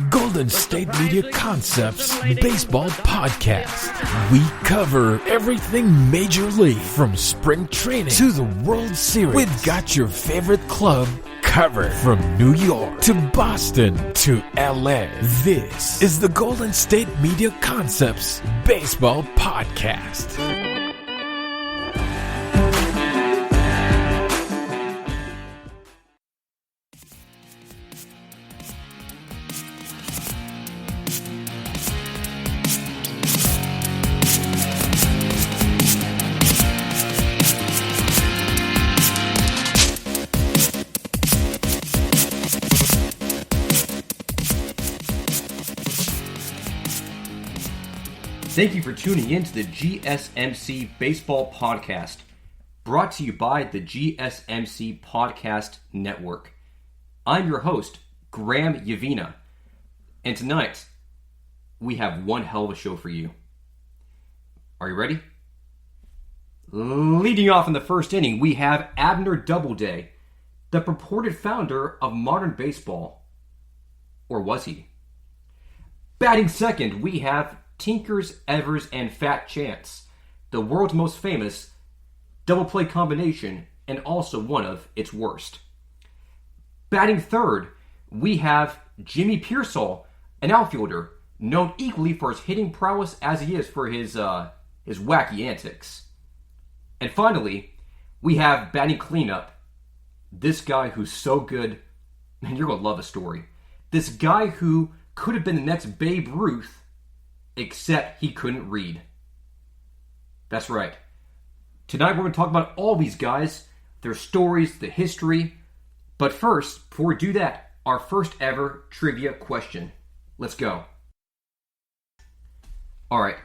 Golden State Media Concepts Baseball Podcast. We cover everything Major League, from spring training to the World Series. We've got your favorite club covered, from New York to Boston to LA. This is the Golden State Media Concepts Baseball Podcast. Thank you for tuning in to the GSMC Baseball Podcast, brought to you by the GSMC Podcast Network. I'm your host, Graham Yavina, and tonight we have one hell of a show for you. Are you ready? Leading off in the first inning, we have Abner Doubleday, the purported founder of modern baseball. Or was he? Batting second, we have Tinkers, Evers, and Fat Chance, the world's most famous double play combination and also one of its worst. Batting third, we have Jimmy Pearsall, an outfielder known equally for his hitting prowess as he is for his wacky antics. And finally, we have batting cleanup, this guy who's so good, and you're going to love his story. This guy who could have been the next Babe Ruth, except he couldn't read. That's right. Tonight we're going to talk about all these guys, their stories, the history. But first, before we do that, our first ever trivia question. Let's go. Alright,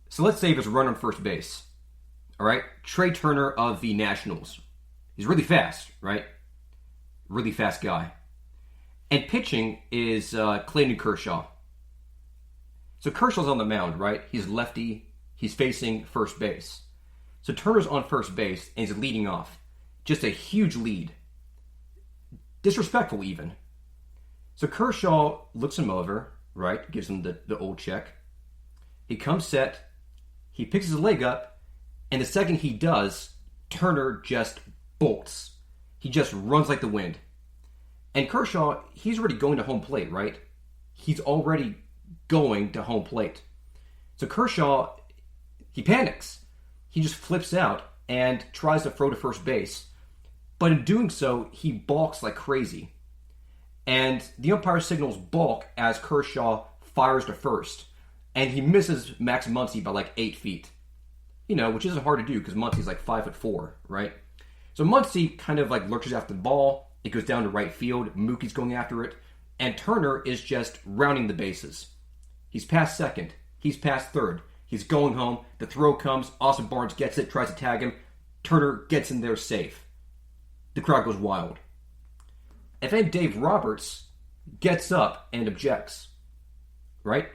so let's say there's a runner on first base. Alright, Trey Turner of the Nationals. He's really fast, right? Really fast guy. And pitching is Clayton Kershaw. So Kershaw's on the mound, right? He's lefty. He's facing first base. So Turner's on first base, and he's leading off. Just a huge lead. Disrespectful, even. So Kershaw looks him over, right? Gives him the old check. He comes set. He picks his leg up. And the second he does, Turner just bolts. He just runs like the wind. And Kershaw, he's already going to home plate, right? He's already going to home plate. So Kershaw, he panics. He just flips out and tries to throw to first base. But in doing so, he balks like crazy. And the umpire signals balk as Kershaw fires to first. And he misses Max Muncy by like 8 feet. You know, which isn't hard to do because Muncy's like 5'4", right? So Muncy kind of like lurches after the ball. It goes down to right field. Mookie's going after it. And Turner is just rounding the bases. He's past second. He's past third. He's going home. The throw comes. Austin Barnes gets it, tries to tag him. Turner gets in there safe. The crowd goes wild. And then Dave Roberts gets up and objects. Right?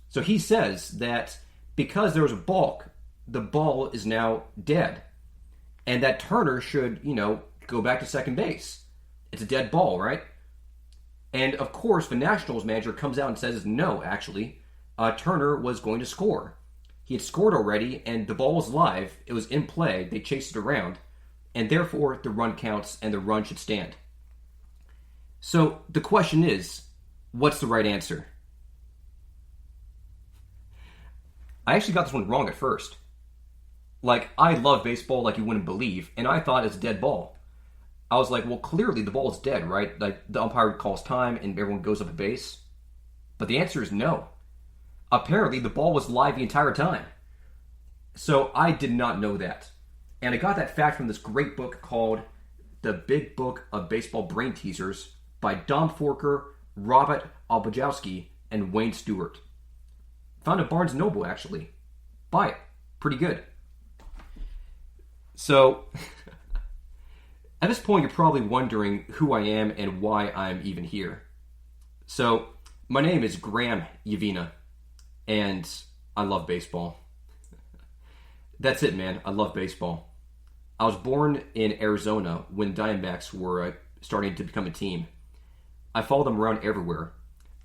So he says that because there was a balk, the ball is now dead. And that Turner should, go back to second base. It's a dead ball, right? And, of course, the Nationals manager comes out and says, no, actually, Turner was going to score. He had scored already, and the ball was live. It was in play. They chased it around. And, therefore, the run counts, and the run should stand. So, the question is, what's the right answer? I actually got this one wrong at first. I love baseball like you wouldn't believe, and I thought it's a dead ball. I was like, well, clearly the ball is dead, right? Like, the umpire calls time and everyone goes up a base. But the answer is no. Apparently, the ball was live the entire time. So I did not know that. And I got that fact from this great book called The Big Book of Baseball Brain Teasers by Dom Forker, Robert Obajowski, and Wayne Stewart. Found at Barnes & Noble, actually. Buy it. Pretty good. So, at this point, you're probably wondering who I am and why I'm even here. So, my name is Graham Yavina, and I love baseball. That's it, man. I love baseball. I was born in Arizona when Diamondbacks were starting to become a team. I followed them around everywhere.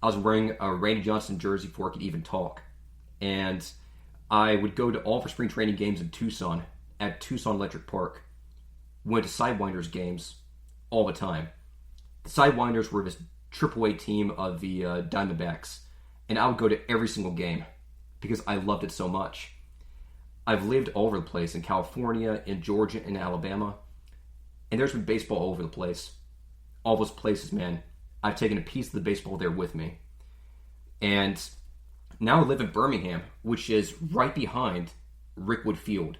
I was wearing a Randy Johnson jersey before I could even talk. And I would go to all of our spring training games in Tucson, at Tucson Electric Park. Went to Sidewinders games all the time. The Sidewinders were this AAA team of the Diamondbacks. And I would go to every single game because I loved it so much. I've lived all over the place, in California, in Georgia, in Alabama. And there's been baseball all over the place. All those places, man. I've taken a piece of the baseball there with me. And now I live in Birmingham, which is right behind Rickwood Field,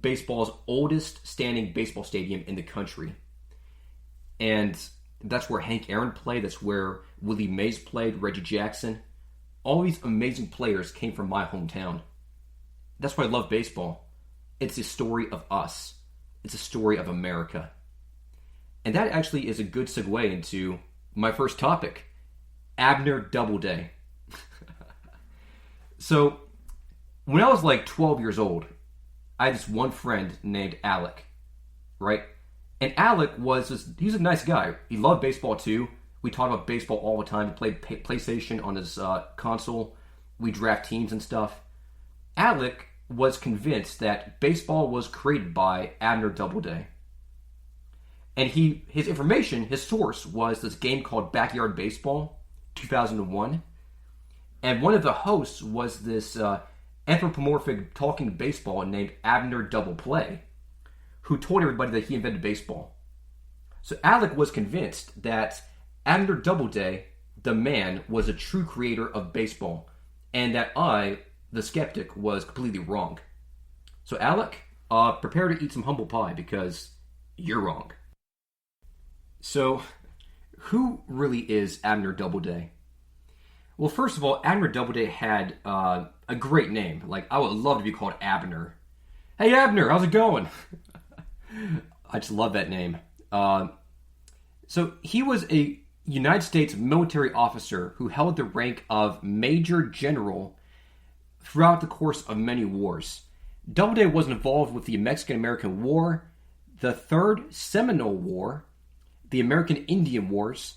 baseball's oldest standing baseball stadium in the country. And that's where Hank Aaron played. That's where Willie Mays played, Reggie Jackson. All these amazing players came from my hometown. That's why I love baseball. It's a story of us. It's a story of America. And that actually is a good segue into my first topic, Abner Doubleday. So, when I was like 12 years old, I had this one friend named Alec, right? And Alec he's a nice guy. He loved baseball too. We talked about baseball all the time. He played PlayStation on his console. We draft teams and stuff. Alec was convinced that baseball was created by Abner Doubleday. And his information, his source, was this game called Backyard Baseball, 2001. And one of the hosts was this anthropomorphic talking baseball named Abner Doubleplay, who told everybody that he invented baseball. So Alec was convinced that Abner Doubleday, the man, was a true creator of baseball, and that I, the skeptic, was completely wrong. So Alec, prepare to eat some humble pie, because you're wrong. So, who really is Abner Doubleday? Well, first of all, Abner Doubleday had a great name. Like, I would love to be called Abner. Hey, Abner, how's it going? I just love that name. So, he was a United States military officer who held the rank of Major General throughout the course of many wars. Doubleday was involved with the Mexican-American War, the Third Seminole War, the American Indian Wars,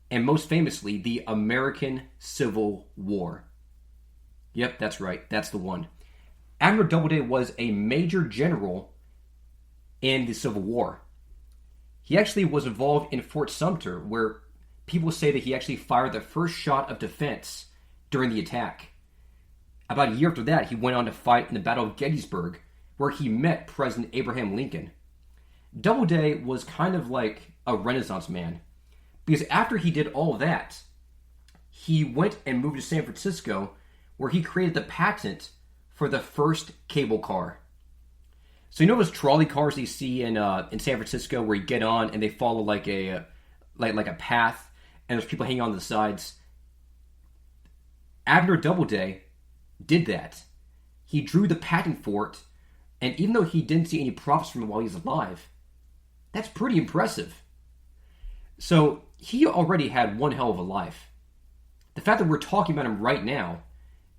and most famously, the American Civil War. Yep, that's right. That's the one. Abner Doubleday was a major general in the Civil War. He actually was involved in Fort Sumter, where people say that he actually fired the first shot of defense during the attack. About a year after that, he went on to fight in the Battle of Gettysburg, where he met President Abraham Lincoln. Doubleday was kind of like a Renaissance man, because after he did all of that, he went and moved to San Francisco, where he created the patent for the first cable car. So you know those trolley cars you see in San Francisco, where you get on and they follow like a path, and there's people hanging on the sides. Abner Doubleday did that. He drew the patent for it, and even though he didn't see any profits from it while he was alive, that's pretty impressive. So he already had one hell of a life. The fact that we're talking about him right now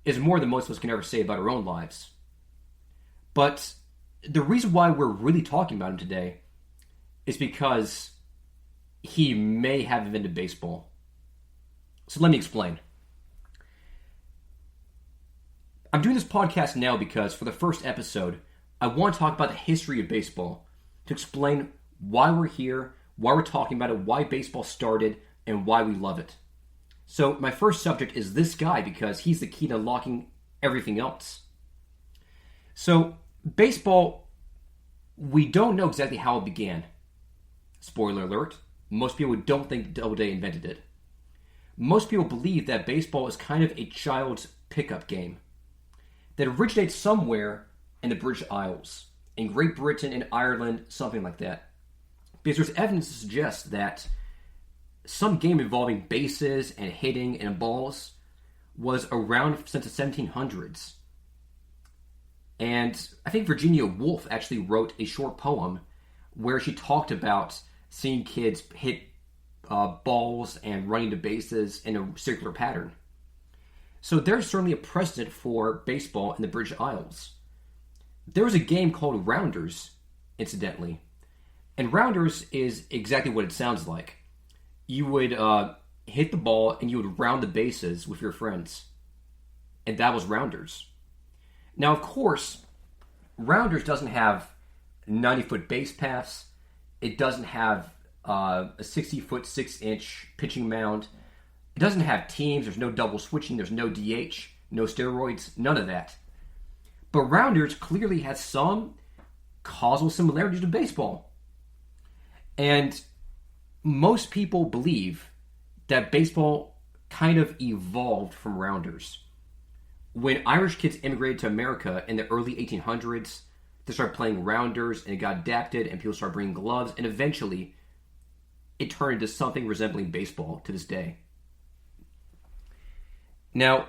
is more than most of us can ever say about our own lives. But the reason why we're really talking about him today is because he may have invented baseball. So let me explain. I'm doing this podcast now because for the first episode, I want to talk about the history of baseball, to explain why we're here, why we're talking about it, why baseball started, and why we love it. So my first subject is this guy because he's the key to unlocking everything else. So baseball, we don't know exactly how it began. Spoiler alert, most people don't think Doubleday invented it. Most people believe that baseball is kind of a child's pickup game that originates somewhere in the British Isles, in Great Britain, in Ireland, something like that. Because there's evidence to suggest that some game involving bases and hitting and balls was around since the 1700s. And I think Virginia Woolf actually wrote a short poem where she talked about seeing kids hit balls and running to bases in a circular pattern. So there's certainly a precedent for baseball in the British Isles. There was a game called Rounders, incidentally. And Rounders is exactly what it sounds like. You would hit the ball, and you would round the bases with your friends. And that was rounders. Now, of course, rounders doesn't have 90-foot base paths. It doesn't have a 60-foot, 6-inch pitching mound. It doesn't have teams. There's no double switching. There's no DH, no steroids, none of that. But rounders clearly has some causal similarities to baseball. And most people believe that baseball kind of evolved from rounders. When Irish kids immigrated to America in the early 1800s, they started playing rounders, and it got adapted, and people started bringing gloves, and eventually it turned into something resembling baseball to this day. Now,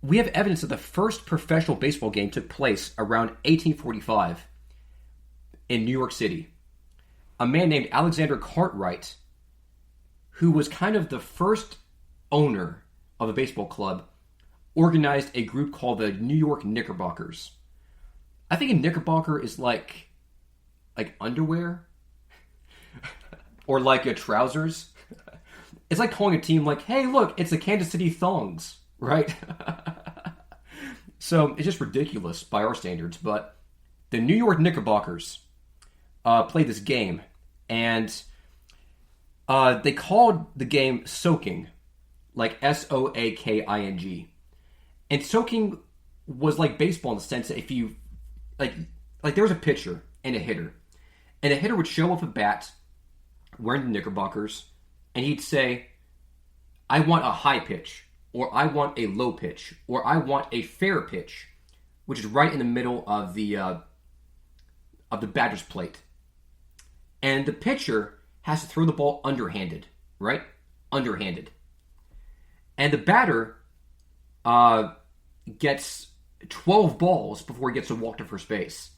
we have evidence that the first professional baseball game took place around 1845 in New York City. A man named Alexander Cartwright, who was kind of the first owner of a baseball club, organized a group called the New York Knickerbockers. I think a knickerbocker is like underwear or like a trousers. It's like calling a team like, hey, look, it's the Kansas City Thongs, right? So it's just ridiculous by our standards. But the New York Knickerbockers played this game, and they called the game soaking, like Soaking. And soaking was like baseball in the sense that if you, like there was a pitcher and a hitter would show up a bat wearing the Knickerbockers, and he'd say, I want a high pitch, or I want a low pitch, or I want a fair pitch, which is right in the middle of the batter's plate. And the pitcher has to throw the ball underhanded, right? Underhanded. And the batter gets 12 balls before he gets to walk to first base.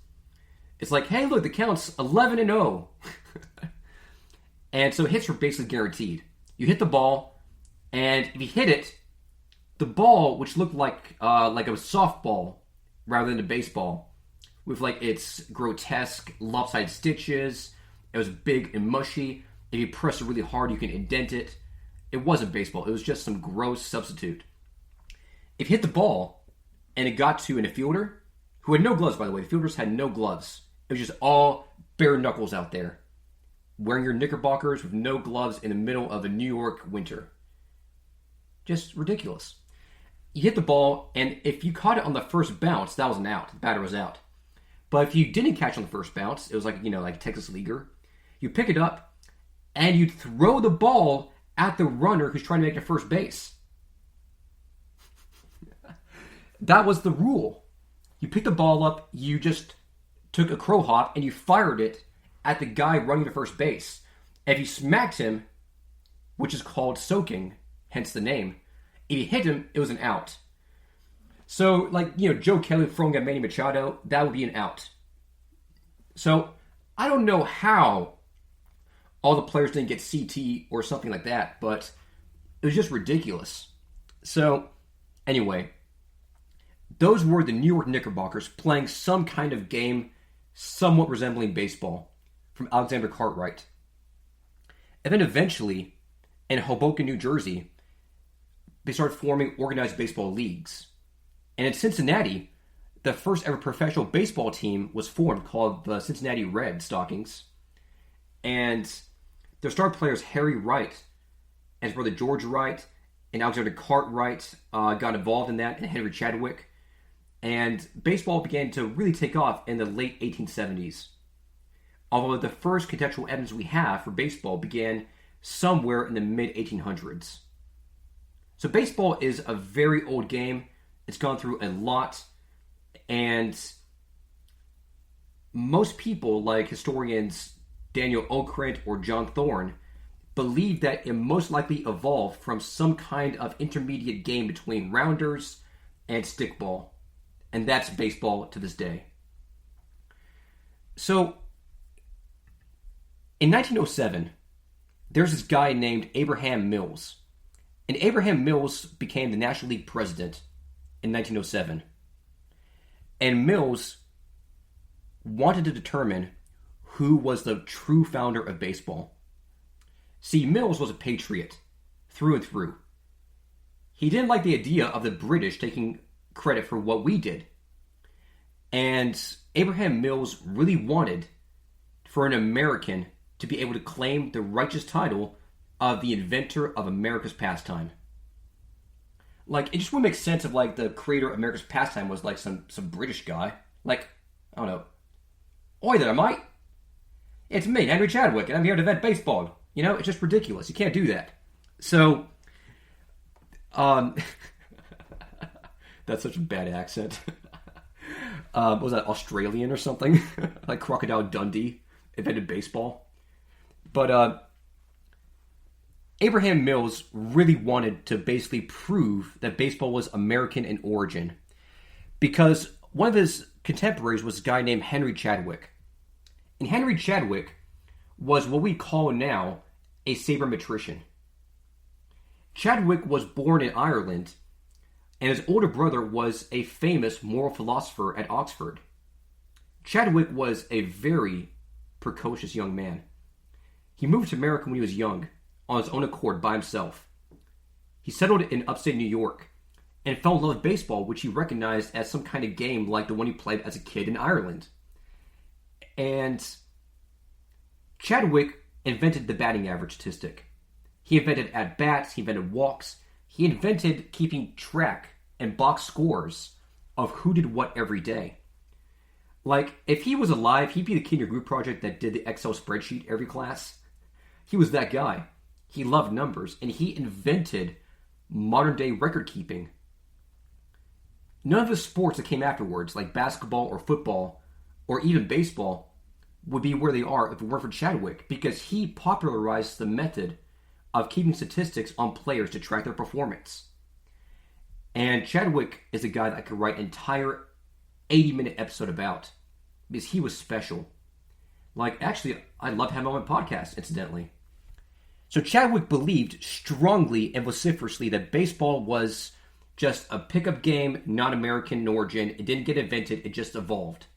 It's like, hey, look, the count's 11-0. And so hits were basically guaranteed. You hit the ball, and if you hit it, the ball, which looked like a softball rather than a baseball, with like its grotesque lopsided stitches, it was big and mushy. If you press it really hard, you can indent it. It wasn't baseball. It was just some gross substitute. If you hit the ball, and it got to an infielder, who had no gloves, by the way. The fielders had no gloves. It was just all bare knuckles out there, wearing your knickerbockers with no gloves in the middle of a New York winter. Just ridiculous. You hit the ball, and if you caught it on the first bounce, that was an out. The batter was out. But if you didn't catch on the first bounce, it was like Texas Leaguer. You pick it up, and you throw the ball at the runner who's trying to make it first base. That was the rule. You picked the ball up, you just took a crow hop, and you fired it at the guy running to first base. And if you smacked him, which is called soaking, hence the name, if you hit him, it was an out. So, Joe Kelly throwing at Manny Machado, that would be an out. So, I don't know how all the players didn't get CT or something like that, but it was just ridiculous. So, anyway, those were the New York Knickerbockers playing some kind of game somewhat resembling baseball from Alexander Cartwright. And then eventually, in Hoboken, New Jersey, they started forming organized baseball leagues. And in Cincinnati, the first ever professional baseball team was formed called the Cincinnati Red Stockings. And their star players, Harry Wright and his brother George Wright and Alexander Cartwright got involved in that, and Henry Chadwick. And baseball began to really take off in the late 1870s. Although the first contextual evidence we have for baseball began somewhere in the mid-1800s. So baseball is a very old game. It's gone through a lot. And most people, like historians Daniel Okrent or John Thorne, believe that it most likely evolved from some kind of intermediate game between rounders and stickball. And that's baseball to this day. So, in 1907, there's this guy named Abraham Mills. And Abraham Mills became the National League president in 1907. And Mills wanted to determine who was the true founder of baseball. See, Mills was a patriot. through and through. He didn't like the idea of the British taking credit for what we did. And Abraham Mills really wanted for an American to be able to claim the righteous title of the inventor of America's pastime. Like, it just wouldn't make sense if, like, the creator of America's pastime was, like, some British guy. Like, I don't know. Oi there, mate. It's me, Henry Chadwick, and I'm here to vet baseball. You know, it's just ridiculous. You can't do that. So, that's such a bad accent. What was that, Australian or something? Like Crocodile Dundee invented baseball. But Abraham Mills really wanted to basically prove that baseball was American in origin, because one of his contemporaries was a guy named Henry Chadwick. And Henry Chadwick was what we call now a sabermetrician. Chadwick was born in Ireland, and his older brother was a famous moral philosopher at Oxford. Chadwick was a very precocious young man. He moved to America when he was young, on his own accord, by himself. He settled in upstate New York, and fell in love with baseball, which he recognized as some kind of game like the one he played as a kid in Ireland. And Chadwick invented the batting average statistic. He invented at-bats, he invented walks, he invented keeping track and box scores of who did what every day. Like, if he was alive, he'd be the kid in your group project that did the Excel spreadsheet every class. He was that guy. He loved numbers, and he invented modern-day record-keeping. None of the sports that came afterwards, like basketball or football, or even baseball, would be where they are if it weren't for Chadwick, because he popularized the method of keeping statistics on players to track their performance. And Chadwick is a guy that I could write an entire 80-minute episode about, because he was special. Like, actually, I'd love to have him on my podcast, incidentally. So Chadwick believed strongly and vociferously that baseball was just a pickup game, not American in origin. It didn't get invented, it just evolved.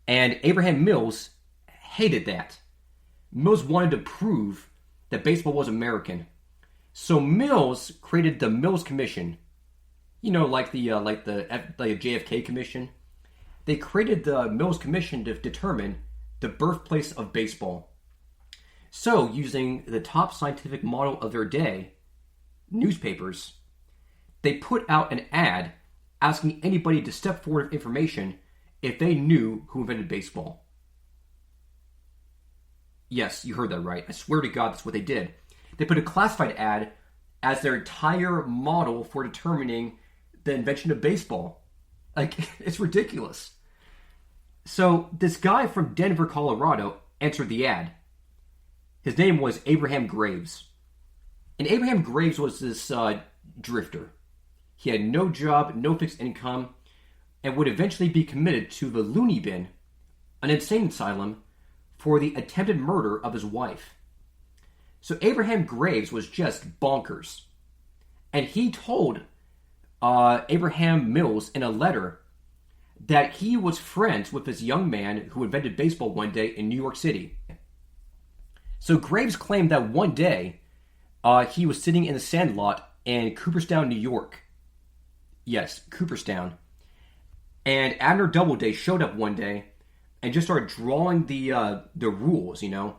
And Abraham Mills hated that. Mills wanted to prove that baseball was American. So Mills created the Mills Commission. You know, like the JFK Commission. They created the Mills Commission to determine the birthplace of baseball. So, using the top scientific model of their day, newspapers, they put out an ad asking anybody to step forward with information if they knew who invented baseball. Yes, you heard that right. I swear to God, that's what they did. They put a classified ad as their entire model for determining the invention of baseball. Like, it's ridiculous. So, this guy from Denver, Colorado, answered the ad. His name was Abraham Graves. And Abraham Graves was this drifter. He had no job, no fixed income, and would eventually be committed to the loony bin, an insane asylum, for the attempted murder of his wife. So Abraham Graves was just bonkers. And he told Abraham Mills in a letter that he was friends with this young man who invented baseball one day in New York City. So Graves claimed that one day he was sitting in the sandlot in Cooperstown, New York. Yes, Cooperstown. And Abner Doubleday showed up one day and just started drawing the rules, you know.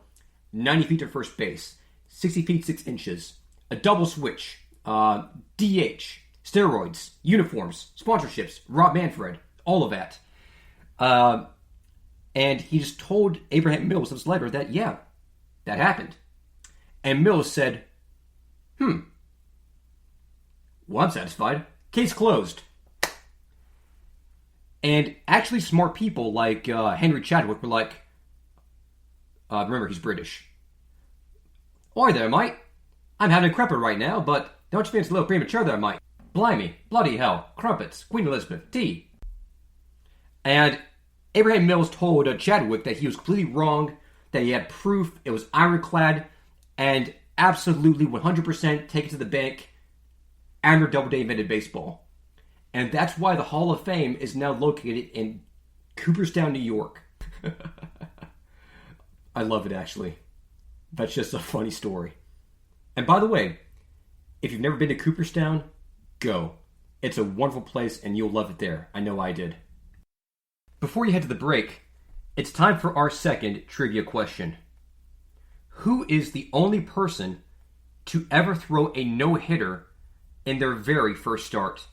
90 feet to first base, 60 feet 6 inches, a double switch, DH, steroids, uniforms, sponsorships, Rob Manfred, all of that. And he just told Abraham Mills in this letter that, yeah, that happened. And Mills said, well, I'm satisfied. Case closed. And actually smart people like Henry Chadwick were like, remember, he's British. Oi there, mate. I'm having a crupper right now, but don't you think it's a little premature there, mate? Blimey, bloody hell, crumpets, Queen Elizabeth, tea. And Abraham Mills told Chadwick that he was completely wrong, that he had proof, it was ironclad, and absolutely 100% take it to the bank. Abner Doubleday invented baseball. And that's why the Hall of Fame is now located in Cooperstown, New York. I love it, actually. That's just a funny story. And by the way, If you've never been to Cooperstown, go. It's a wonderful place and you'll love it there. I know I did. Before you head to the break, it's time for our second trivia question. Who is the only person to ever throw a no-hitter in their very first start?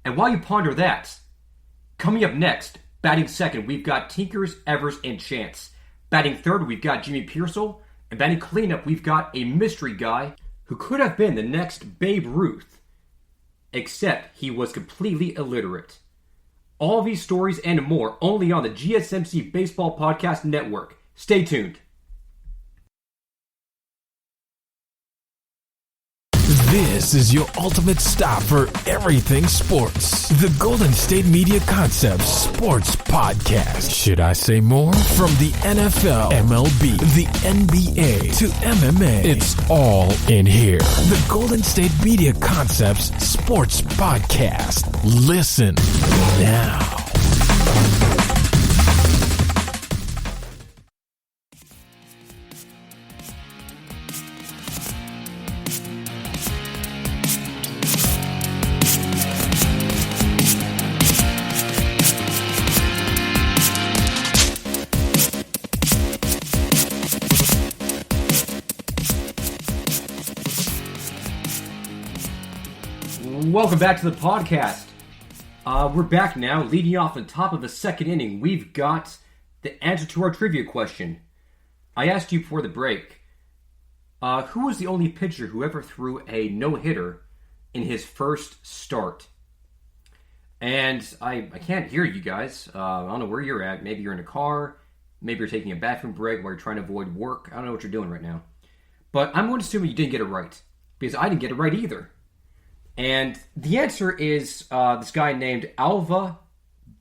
And while you ponder that, coming up next, batting second, we've got Tinkers, Evers, and Chance. Batting third, we've got Jimmy Pearsall. And batting cleanup, we've got a mystery guy who could have been the next Babe Ruth, except he was completely illiterate. All these stories and more only on the GSMC Baseball Podcast Network. Stay tuned. This is your ultimate stop for everything sports. The Golden State Media Concepts Sports Podcast. Should I say more? From the NFL, MLB, the NBA to MMA, it's all in here. The Golden State Media Concepts Sports Podcast. Listen now. Welcome back to the podcast. We're back now, leading off on top of the second inning. We've got the answer to our trivia question. I asked you before the break, who was the only pitcher who ever threw a no-hitter in his first start? And I can't hear you guys. I don't know where you're at. Maybe you're in a car. Maybe you're taking a bathroom break while you're trying to avoid work. I don't know what you're doing right now. But I'm going to assume you didn't get it right, because I didn't get it right either. And the answer is this guy named Alva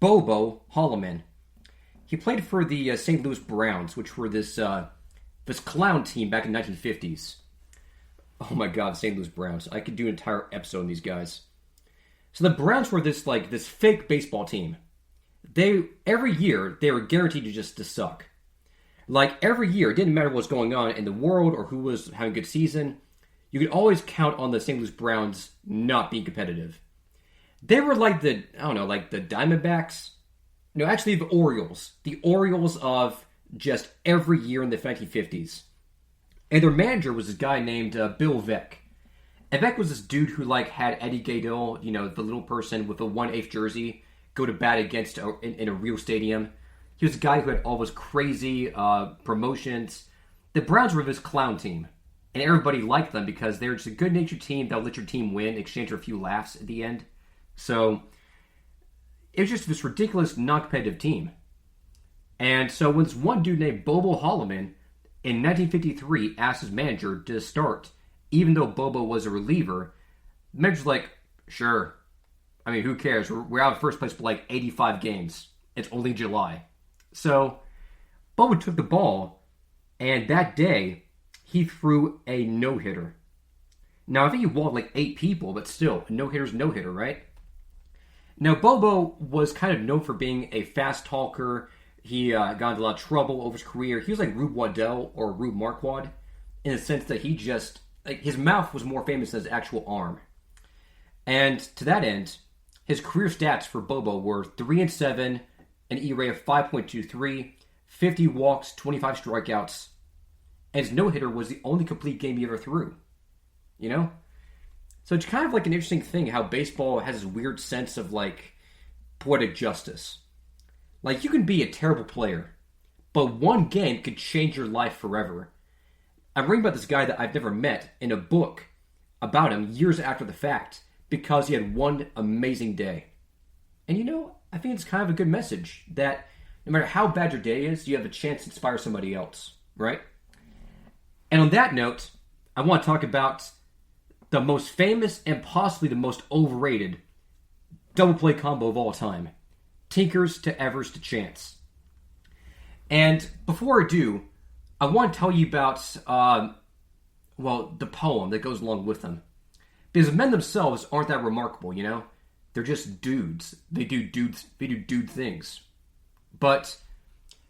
Bobo Holloman. He played for the St. Louis Browns, which were this clown team back in the 1950s. Oh my God, the St. Louis Browns. I could do an entire episode on these guys. So the Browns were this fake baseball team. Every year, they were guaranteed to suck. Like, every year, it didn't matter what was going on in the world or who was having a good season. You could always count on the St. Louis Browns not being competitive. They were like the Diamondbacks. No, actually the Orioles. The Orioles of just every year in the 1950s. And their manager was this guy named Bill Veeck. And Veeck was this dude who had Eddie Gaedel, the little person with the 1/8 jersey, go to bat against in a real stadium. He was a guy who had all those crazy promotions. The Browns were this clown team. And everybody liked them because they were just a good-natured team that would let your team win in exchange for a few laughs at the end. So it was just this ridiculous, non-competitive team. And so when this one dude named Bobo Holloman in 1953 asked his manager to start, even though Bobo was a reliever, the manager's like, sure. I mean, who cares? We're out of first place for 85 games. It's only July. So Bobo took the ball, and that day, he threw a no-hitter. Now, I think he walked 8 people, but still, a no-hitter's a no-hitter, right? Now, Bobo was kind of known for being a fast talker. He got into a lot of trouble over his career. He was like Rube Waddell or Rube Marquardt in the sense that he just, his mouth was more famous than his actual arm. And to that end, his career stats for Bobo were 3-7, an ERA of 5.23, 50 walks, 25 strikeouts, and his no-hitter was the only complete game he ever threw. So it's kind of an interesting thing how baseball has this weird sense of poetic justice. You can be a terrible player, but one game could change your life forever. I'm reading about this guy that I've never met in a book about him years after the fact because he had one amazing day. And I think it's kind of a good message that no matter how bad your day is, you have a chance to inspire somebody else, right? And on that note, I want to talk about the most famous and possibly the most overrated double play combo of all time. Tinkers to Evers to Chance. And before I do, I want to tell you about, the poem that goes along with them. Because the men themselves aren't that remarkable, They're just dudes. They do dude things. But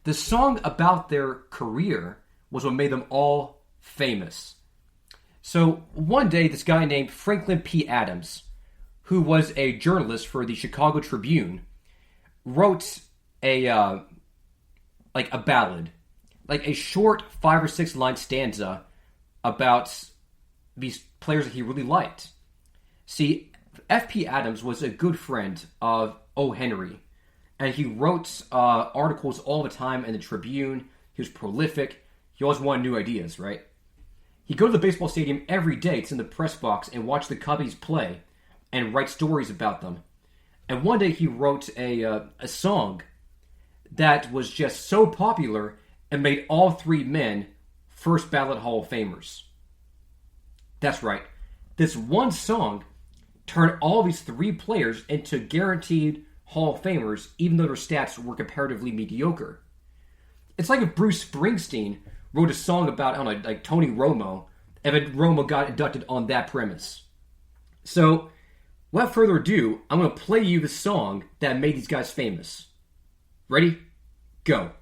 the song about their career was what made them all famous. So one day, this guy named Franklin P. Adams, who was a journalist for the Chicago Tribune, wrote a ballad, like a short 5 or 6 line stanza about these players that he really liked. See, F.P. Adams was a good friend of O. Henry, and he wrote articles all the time in the Tribune. He was prolific. He always wanted new ideas, right? He'd go to the baseball stadium every day to in the press box and watch the Cubbies play and write stories about them. And one day he wrote a song that was just so popular and made all 3 men first ballot Hall of Famers. That's right. This one song turned all these 3 players into guaranteed Hall of Famers, even though their stats were comparatively mediocre. It's like if Bruce Springsteen wrote a song about, I don't know, like Tony Romo, and then Romo got inducted on that premise. So, without further ado, I'm going to play you the song that made these guys famous. Ready? Go.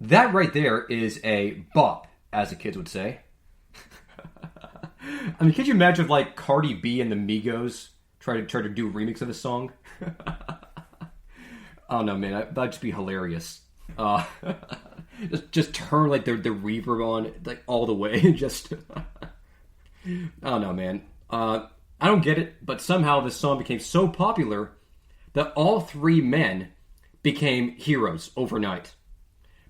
That right there is a bop, as the kids would say. I mean, could you imagine if, like, Cardi B and the Migos try to do a remix of a song? Oh no, man, that'd just be hilarious. Just turn like the reverb on like all the way and just. Oh no, man. I don't get it, but somehow this song became so popular that all 3 men became heroes overnight.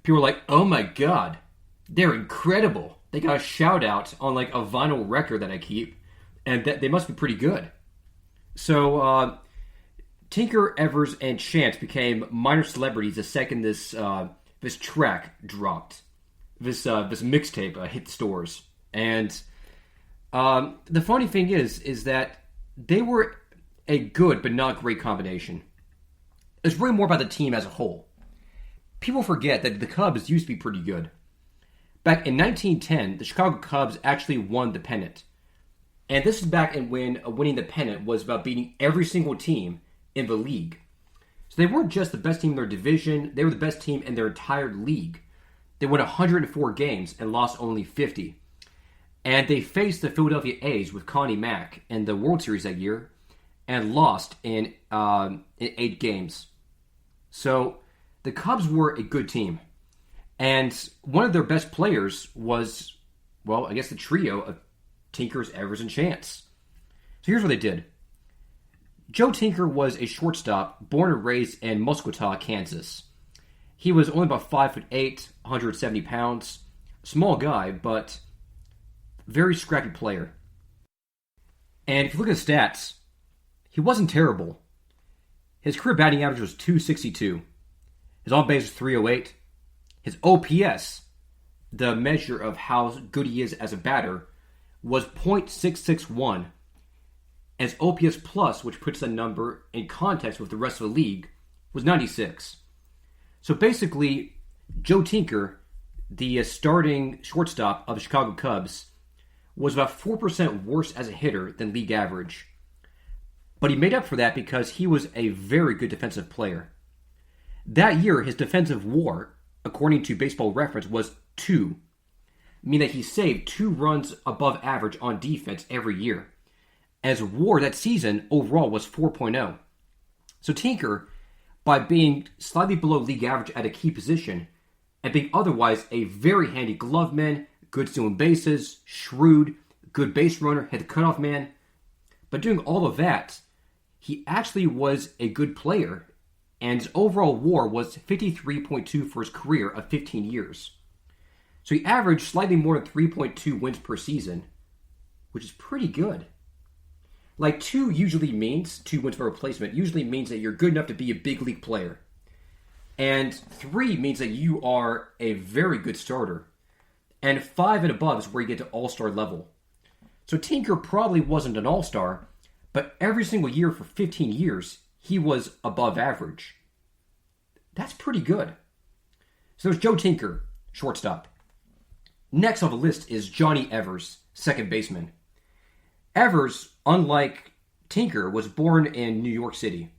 People were like, "Oh my god, they're incredible! They got a shout out on like a vinyl record that I keep, and they must be pretty good." So Tinker, Evers, and Chance became minor celebrities the second this track dropped. This mixtape hit stores, and the funny thing is that they were a good but not great combination. It's really more about the team as a whole. People forget that the Cubs used to be pretty good. Back in 1910, the Chicago Cubs actually won the pennant. And this is back when winning the pennant was about beating every single team in the league. So they weren't just the best team in their division, they were the best team in their entire league. They won 104 games and lost only 50. And they faced the Philadelphia A's with Connie Mack in the World Series that year and lost in 8 games. So the Cubs were a good team. And one of their best players was, well, I guess the trio of Tinkers, Evers, and Chance. So here's what they did. Joe Tinker was a shortstop born and raised in Muscatah, Kansas. He was only about 5'8", 170 pounds. Small guy, but very scrappy player. And if you look at his stats, he wasn't terrible. His career batting average was .262. His on-base was .308. His OPS, the measure of how good he is as a batter, was .661. And his OPS plus, which puts the number in context with the rest of the league, was 96. So basically, Joe Tinker, the starting shortstop of the Chicago Cubs, was about 4% worse as a hitter than league average. But he made up for that because he was a very good defensive player. That year, his defensive WAR according to Baseball Reference, was 2, meaning that he saved 2 runs above average on defense every year. As WAR that season overall was 4.0. So Tinker, by being slightly below league average at a key position, and being otherwise a very handy glove man, good stealing bases, shrewd, good base runner, hit the cutoff man, but doing all of that, he actually was a good player, and his overall WAR was 53.2 for his career of 15 years. So he averaged slightly more than 3.2 wins per season, which is pretty good. Like 2 wins per replacement usually means that you're good enough to be a big league player. And 3 means that you are a very good starter. And 5 and above is where you get to all-star level. So Tinker probably wasn't an all-star, but every single year for 15 years, he was above average. That's pretty good. So there's Joe Tinker, shortstop. Next on the list is Johnny Evers, second baseman. Evers, unlike Tinker, was born in New York City.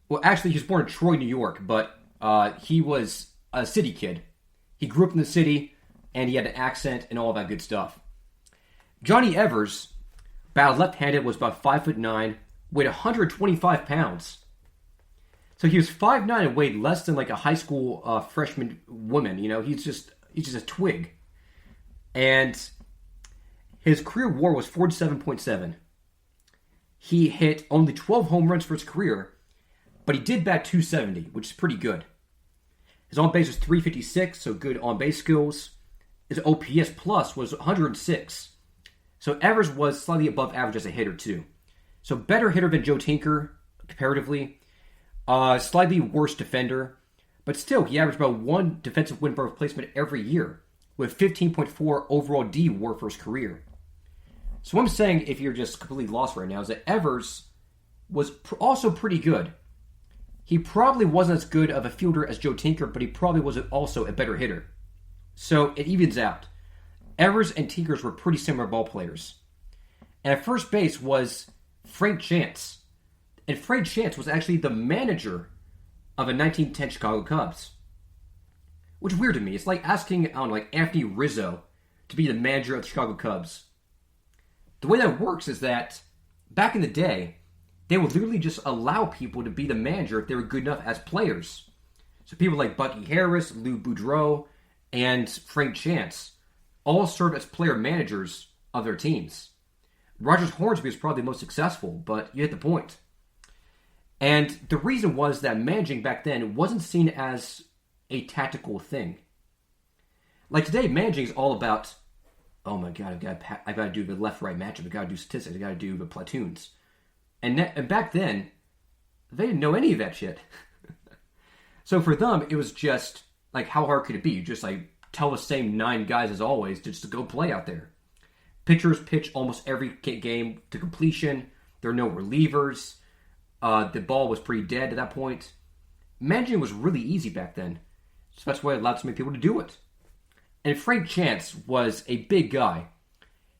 Well, actually, he was born in Troy, New York, but he was a city kid. He grew up in the city, and he had an accent and all that good stuff. Johnny Evers, batted left-handed, was about 5'9", weighed 125 pounds. So he was 5'9" and weighed less than like a high school freshman woman. You know, he's just a twig. And his career WAR was 47.7. He hit only 12 home runs for his career, but he did bat .270, which is pretty good. His on-base was .356, so good on-base skills. His OPS plus was 106. So Evers was slightly above average as a hitter, too. So better hitter than Joe Tinker, comparatively. Slightly worse defender. But still, he averaged about 1 defensive win per replacement every year, with 15.4 overall D WAR for his career. So what I'm saying, if you're just completely lost right now, is that Evers was also pretty good. He probably wasn't as good of a fielder as Joe Tinker, but he probably was also a better hitter. So it evens out. Evers and Tinkers were pretty similar ball players. And at first base was Frank Chance. And Frank Chance was actually the manager of the 1910 Chicago Cubs. Which is weird to me. It's like asking Anthony Rizzo to be the manager of the Chicago Cubs. The way that works is that back in the day, they would literally just allow people to be the manager if they were good enough as players. So people like Bucky Harris, Lou Boudreau, and Frank Chance all served as player managers of their teams. Rogers Hornsby was probably the most successful, but you hit the point. And the reason was that managing back then wasn't seen as a tactical thing. Like today, managing is all about, oh my god, I've got to do the left-right matchup, I've got to do statistics, I've got to do the platoons. And back then, they didn't know any of that shit. So for them, it was just, like, how hard could it be? You just, like, tell the same 9 guys as always just to go play out there. Pitchers pitch almost every game to completion. There are no relievers. The ball was pretty dead at that point. Managing was really easy back then. So that's why it allowed so many people to do it. And Frank Chance was a big guy.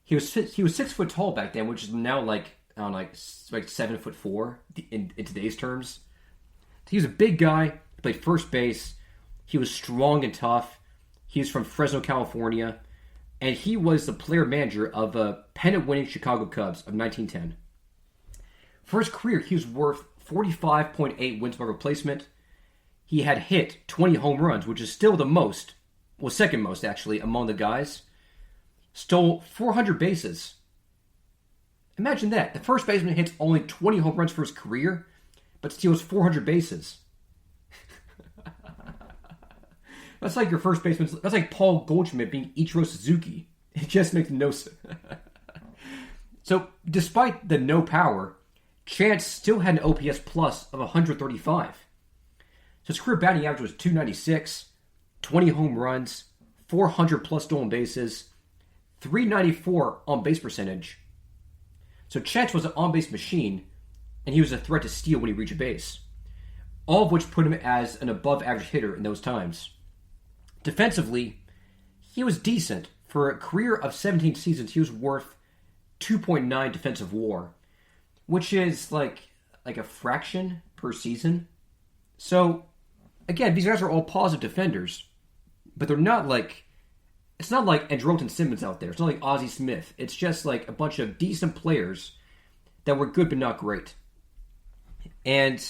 He was 6 foot tall back then, which is now like 7'4" in today's terms. He was a big guy. He played first base. He was strong and tough. He was from Fresno, California. And he was the player manager of the pennant-winning Chicago Cubs of 1910. For his career, he was worth 45.8 wins by replacement. He had hit 20 home runs, which is still the most, well, second most actually, among the guys. Stole 400 bases. Imagine that. The first baseman hits only 20 home runs for his career, but steals 400 bases. That's like your first baseman. That's like Paul Goldschmidt being Ichiro Suzuki. It just makes no sense. So, despite the no power, Chance still had an OPS plus of 135. So his career batting average was 296, 20 home runs, 400 plus stolen bases, 394 on base percentage. So Chance was an on-base machine, and he was a threat to steal when he reached a base. All of which put him as an above-average hitter in those times. Defensively, he was decent. For a career of 17 seasons, he was worth 2.9 defensive WAR, which is like a fraction per season. So, again, these guys are all positive defenders. but they're not like, it's not like Andrelton Simmons out there. It's not like Ozzie Smith. It's just like a bunch of decent players that were good but not great. And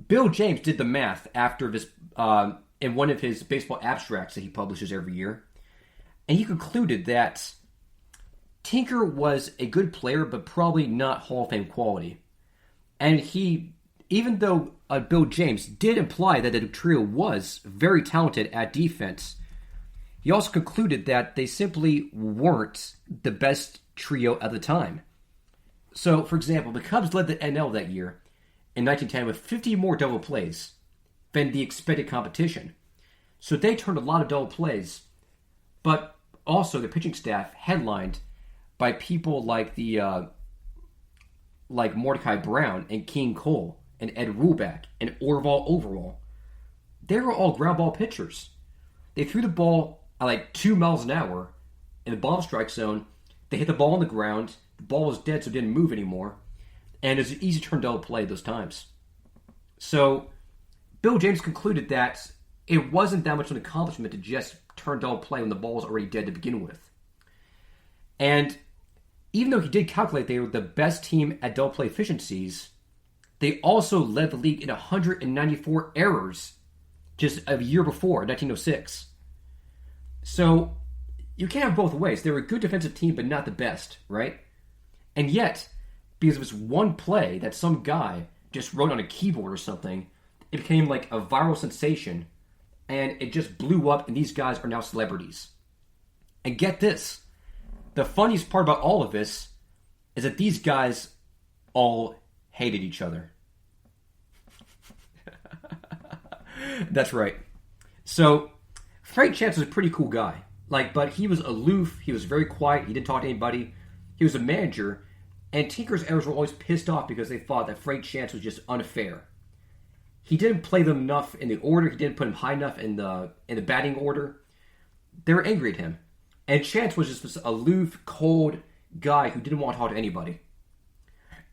Bill James did the math after this in one of his baseball abstracts that he publishes every year. And he concluded that Tinker was a good player, but probably not Hall of Fame quality. And he, even though Bill James did imply that the trio was very talented at defense, he also concluded that they simply weren't the best trio at the time. So, for example, the Cubs led the NL that year in 1910 with 50 more double plays than the expected competition. So they turned a lot of double plays, but also the pitching staff headlined by people like like Mordecai Brown and King Cole and Ed Ruhlback and Orval Overall. They were all ground ball pitchers. They threw the ball at like 2 miles an hour in the ball strike zone. They hit the ball on the ground. The ball was dead, so it didn't move anymore. And it was an easy turn double play those times. So Bill James concluded that it wasn't that much of an accomplishment to just turn double play when the ball was already dead to begin with. And even though he did calculate they were the best team at double play efficiencies, they also led the league in 194 errors just a year before, 1906. So you can't have both ways. They were a good defensive team, but not the best, right? And yet, because of this one play that some guy just wrote on a keyboard or something, it became like a viral sensation, and it just blew up, and these guys are now celebrities. And get this, the funniest part about all of this is that these guys all hated each other. That's right. So, Frank Chance was a pretty cool guy. But he was aloof, he was very quiet, he didn't talk to anybody. He was a manager, and Tinker's errors were always pissed off because they thought that Frank Chance was just unfair. He didn't play them enough in the order, he didn't put him high enough in the batting order. They were angry at him. And Chance was just this aloof, cold guy who didn't want to talk to anybody.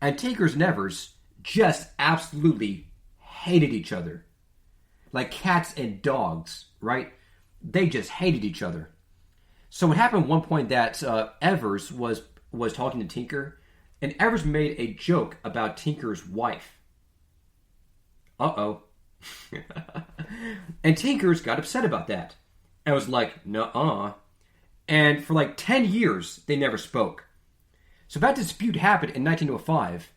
And Tinker's Nevers just absolutely hated each other. Like cats and dogs, right? They just hated each other. So what happened at one point that Evers was talking to Tinker, and Evers made a joke about Tinker's wife. Uh-oh. And Tinker's got upset about that. And was like, nuh-uh. And for like 10 years, they never spoke. So that dispute happened in 1905.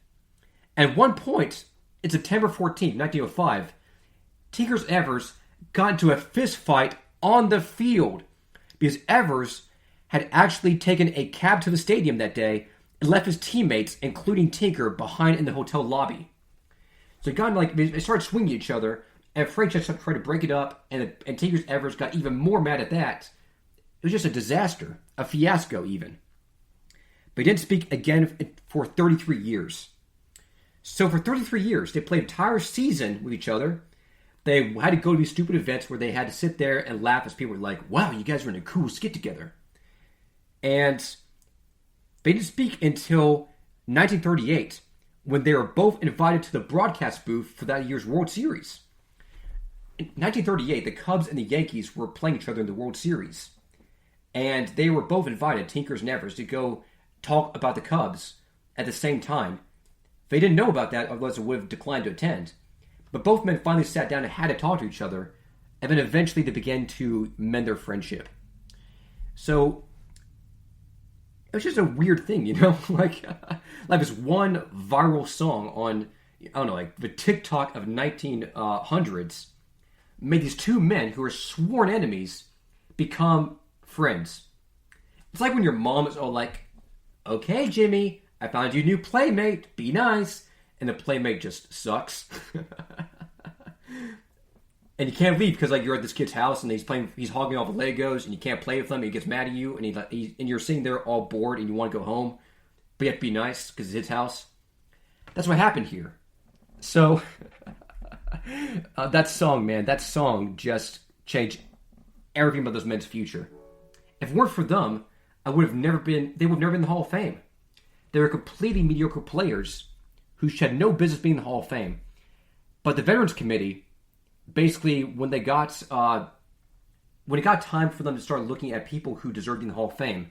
At one point, in September 14th, 1905, Tinker's Evers got into a fist fight on the field because Evers had actually taken a cab to the stadium that day and left his teammates, including Tinker, behind in the hotel lobby. So they started swinging at each other, and Frank just tried to break it up, and Tinker's Evers got even more mad at that. It was just a disaster, a fiasco even. But he didn't speak again for 33 years. So for 33 years, they played an entire season with each other. They had to go to these stupid events where they had to sit there and laugh as people were like, wow, you guys are in a cool skit together. And they didn't speak until 1938, when they were both invited to the broadcast booth for that year's World Series. In 1938, the Cubs and the Yankees were playing each other in the World Series. And they were both invited, Tinker's and Evers, to go talk about the Cubs at the same time. They didn't know about that, otherwise they would have declined to attend. But both men finally sat down and had to talk to each other, and then eventually they began to mend their friendship. So, it was just a weird thing, you know? like this one viral song on, the TikTok of 1900s made these two men who were sworn enemies become friends. It's like when your mom is all like, okay, Jimmy, I found you a new playmate, be nice. And the playmate just sucks. And you can't leave because you're at this kid's house and he's hogging all the Legos and you can't play with them. And he gets mad at you and you're sitting there all bored and you want to go home, but you have to be nice because it's his house. That's what happened here. So that song just changed everything about those men's future. If it weren't for them, they would have never been in the Hall of Fame. They were completely mediocre players who had no business being in the Hall of Fame. But the Veterans Committee, basically, when they got when it got time for them to start looking at people who deserved in the Hall of Fame,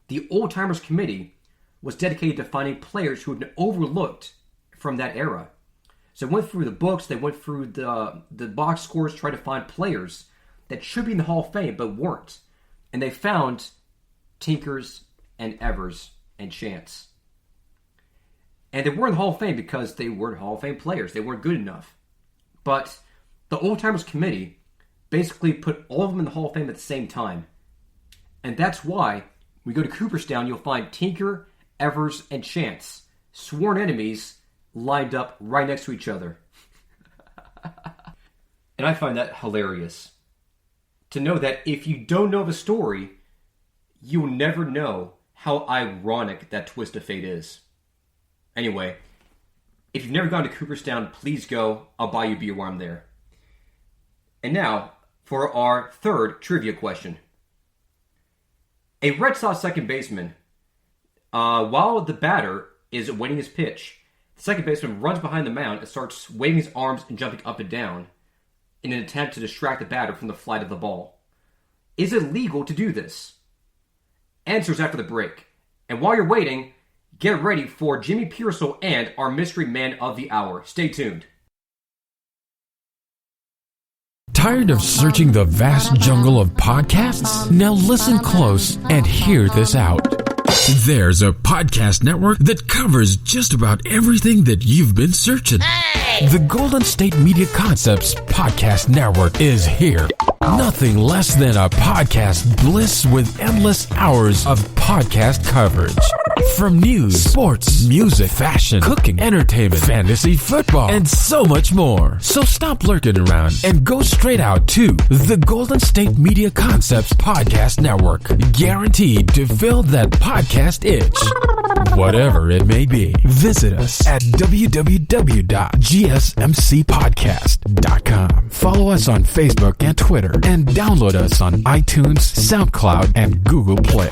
the Old Timers Committee was dedicated to finding players who had been overlooked from that era. So they went through the books, they went through the box scores, tried to find players that should be in the Hall of Fame but weren't. And they found Tinkers and Evers and Chance. And they weren't in the Hall of Fame because they weren't Hall of Fame players. They weren't good enough. But the Old Timers Committee basically put all of them in the Hall of Fame at the same time. And that's why when you go to Cooperstown, you'll find Tinker, Evers, and Chance, sworn enemies, lined up right next to each other. And I find that hilarious. To know that if you don't know the story, you'll never know how ironic that twist of fate is. Anyway, if you've never gone to Cooperstown, please go. I'll buy you beer while I'm there. And now, for our third trivia question. A Red Sox second baseman, while the batter is waiting his pitch, the second baseman runs behind the mound and starts waving his arms and jumping up and down in an attempt to distract the batter from the flight of the ball. Is it legal to do this? Answers after the break. And while you're waiting, get ready for Jimmy Pearsall and our mystery man of the hour. Stay tuned. Tired of searching the vast jungle of podcasts? Now listen close and hear this out. There's a podcast network that covers just about everything that you've been searching. Hey! The Golden State Media Concepts Podcast Network is here. Nothing less than a podcast bliss with endless hours of podcast coverage. From news, sports, music, fashion, cooking, entertainment, fantasy, football, and so much more. So stop lurking around and go straight out to the Golden State Media Concepts Podcast Network. Guaranteed to fill that podcast itch. Whatever it may be. Visit us at www.gsmcpodcast.com. Follow us on Facebook and Twitter, and download us on iTunes, SoundCloud, and Google Play.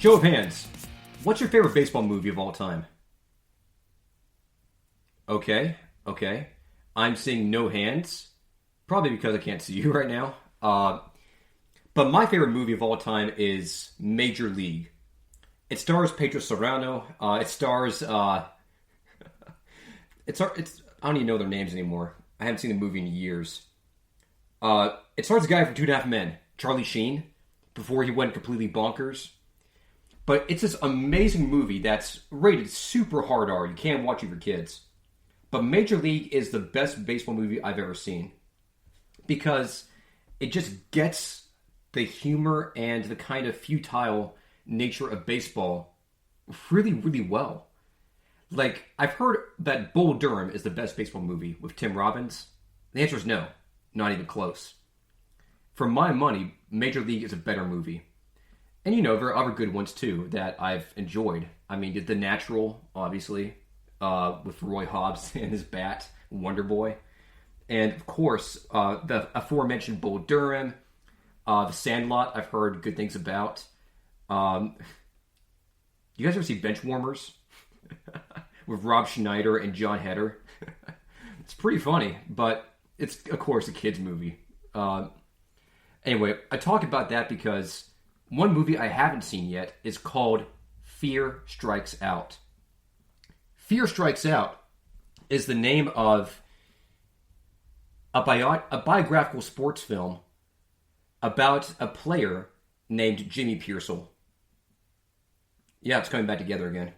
Show of hands. What's your favorite baseball movie of all time? Okay. I'm seeing no hands. Probably because I can't see you right now. But my favorite movie of all time is Major League. It stars Pedro Serrano. It stars... I don't even know their names anymore. I haven't seen the movie in years. It stars a guy from 2.5 Men, Charlie Sheen, before he went completely bonkers. But it's this amazing movie that's rated super hard R. You can't watch it for kids. But Major League is the best baseball movie I've ever seen. Because it just gets the humor and the kind of futile nature of baseball really, really well. Like, I've heard that Bull Durham is the best baseball movie with Tim Robbins. The answer is no. Not even close. For my money, Major League is a better movie. And there are other good ones too that I've enjoyed. I mean, The Natural, obviously, with Roy Hobbs and his bat, Wonder Boy. And of course, the aforementioned Bull Durham, The Sandlot, I've heard good things about. You guys ever see Benchwarmers? With Rob Schneider and John Heder? It's pretty funny, but it's, of course, a kid's movie. Anyway, I talk about that because one movie I haven't seen yet is called Fear Strikes Out. Fear Strikes Out is the name of a biographical sports film about a player named Jimmy Pearsall. Yeah, it's coming back together again.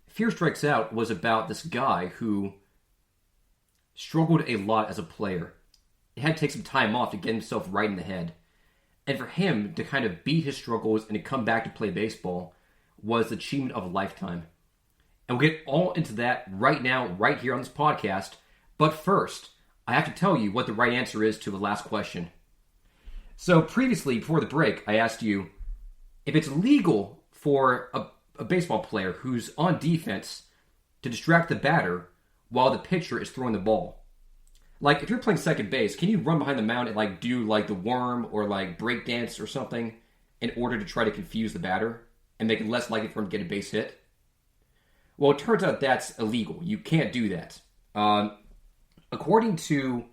Fear Strikes Out was about this guy who struggled a lot as a player. He had to take some time off to get himself right in the head. And for him to kind of beat his struggles and to come back to play baseball was the achievement of a lifetime. And we'll get all into that right now, right here on this podcast. But first, I have to tell you what the right answer is to the last question. So previously, before the break, I asked you if it's legal for a baseball player who's on defense to distract the batter while the pitcher is throwing the ball. Like, if you're playing second base, can you run behind the mound and, like, do, like, the worm or, like, break dance or something in order to try to confuse the batter and make it less likely for him to get a base hit? Well, it turns out that's illegal. You can't do that. According to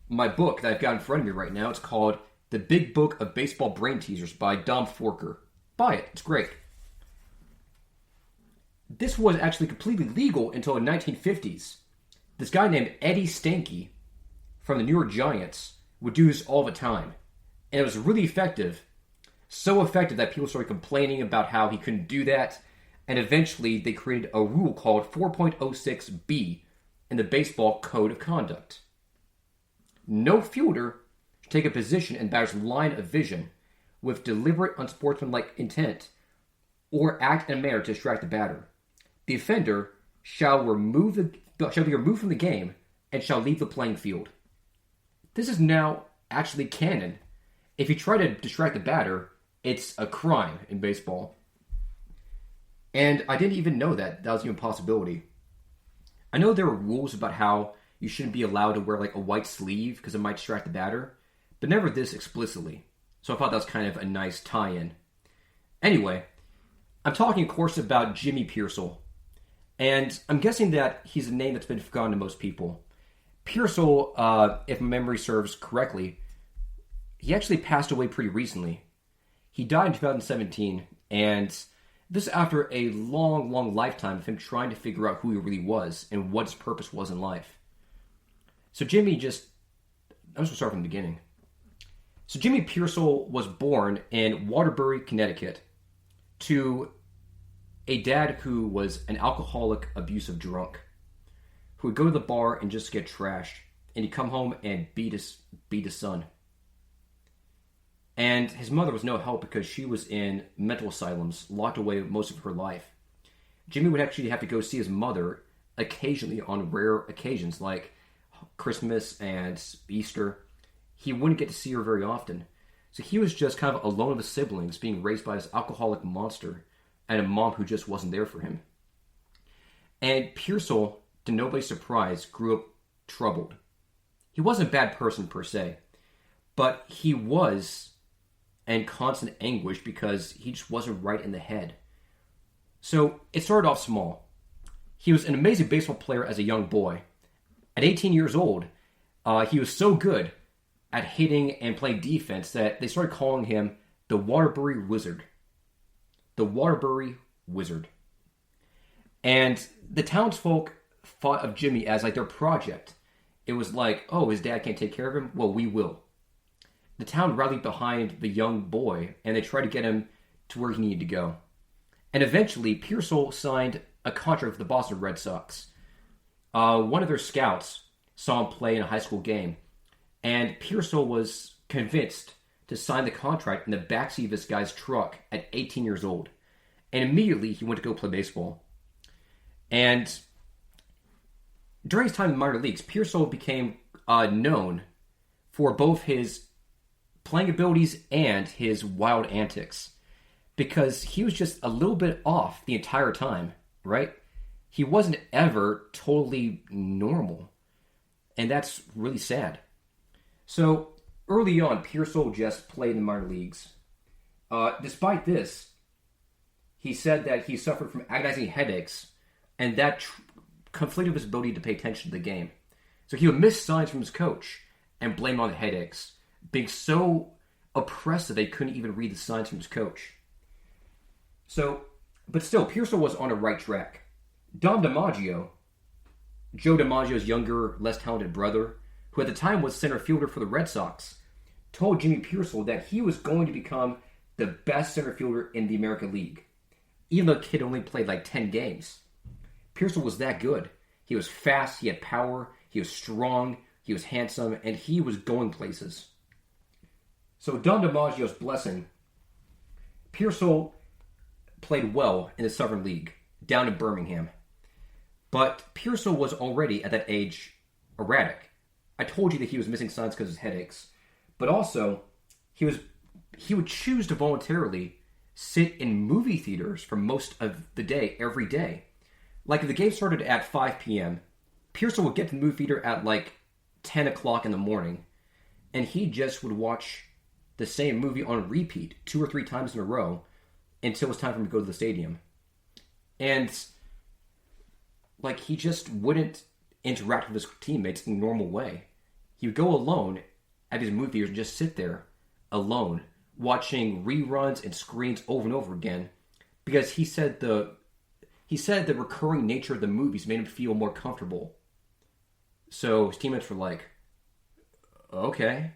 my book that I've got in front of me right now, it's called The Big Book of Baseball Brain Teasers by Dom Forker. Buy it. It's great. This was actually completely legal until the 1950s. This guy named Eddie Stanky from the New York Giants would do this all the time. And it was really effective. So effective that people started complaining about how he couldn't do that. And eventually they created a rule called 4.06B in the Baseball Code of Conduct. No fielder should take a position in batter's line of vision with deliberate unsportsmanlike intent or act in a manner to distract the batter. The offender shall be removed from the game and shall leave the playing field. This is now actually canon. If you try to distract the batter, it's a crime in baseball. And I didn't even know that was even a possibility. I know there were rules about how you shouldn't be allowed to wear like a white sleeve because it might distract the batter, but never this explicitly. So I thought that was kind of a nice tie-in. Anyway, I'm talking, of course, about Jimmy Pearsall. And I'm guessing that he's a name that's been forgotten to most people. Pearsall, if my memory serves correctly, he actually passed away pretty recently. He died in 2017, and this after a long, long lifetime of him trying to figure out who he really was and what his purpose was in life. So I'm just going to start from the beginning. So Jimmy Pearsall was born in Waterbury, Connecticut, to a dad who was an alcoholic, abusive drunk, who would go to the bar and just get trashed, and he'd come home and beat his son. And his mother was no help because she was in mental asylums, locked away most of her life. Jimmy would actually have to go see his mother occasionally on rare occasions like Christmas and Easter. He wouldn't get to see her very often. So he was just kind of alone of his siblings, being raised by this alcoholic monster and a mom who just wasn't there for him. And Pearsall, to nobody's surprise, grew up troubled. He wasn't a bad person per se, but he was in constant anguish because he just wasn't right in the head. So it started off small. He was an amazing baseball player as a young boy. At 18 years old, he was so good at hitting and playing defense that they started calling him the Waterbury Wizard. The Waterbury Wizard. And the townsfolk thought of Jimmy as like their project. It was like, oh, his dad can't take care of him? Well, we will. The town rallied behind the young boy, and they tried to get him to where he needed to go. And eventually, Pearsall signed a contract with the Boston Red Sox. One of their scouts saw him play in a high school game, and Pearsall was convinced to sign the contract in the backseat of this guy's truck at 18 years old. And immediately, he went to go play baseball. And during his time in the minor leagues, Pearsall became known for both his playing abilities and his wild antics, because he was just a little bit off the entire time, right? He wasn't ever totally normal, and that's really sad. So early on, Pearsall just played in the minor leagues. Despite this, he said that he suffered from agonizing headaches, and that conflicted with his ability to pay attention to the game. So he would miss signs from his coach and blame on the headaches, being so oppressed that they couldn't even read the signs from his coach. So, but still, Pearsall was on a right track. Dom DiMaggio, Joe DiMaggio's younger, less talented brother, who at the time was center fielder for the Red Sox, told Jimmy Pearsall that he was going to become the best center fielder in the American League, even though the kid only played like 10 games. Pearsall was that good. He was fast, he had power, he was strong, he was handsome, and he was going places. So Dom DiMaggio's blessing, Pearsall played well in the Southern League, down in Birmingham. But Pearsall was already, at that age, erratic. I told you that he was missing signs because of his headaches, but also he would choose to voluntarily sit in movie theaters for most of the day, every day. Like if the game started at 5 p.m., Pearson would get to the movie theater at like 10 o'clock in the morning, and he just would watch the same movie on repeat 2 or 3 times in a row until it was time for him to go to the stadium. And like he just wouldn't interact with his teammates in a normal way. He would go alone at these movie theaters and just sit there alone, watching reruns and screens over and over again, because he said the recurring nature of the movies made him feel more comfortable. So his teammates were like, okay.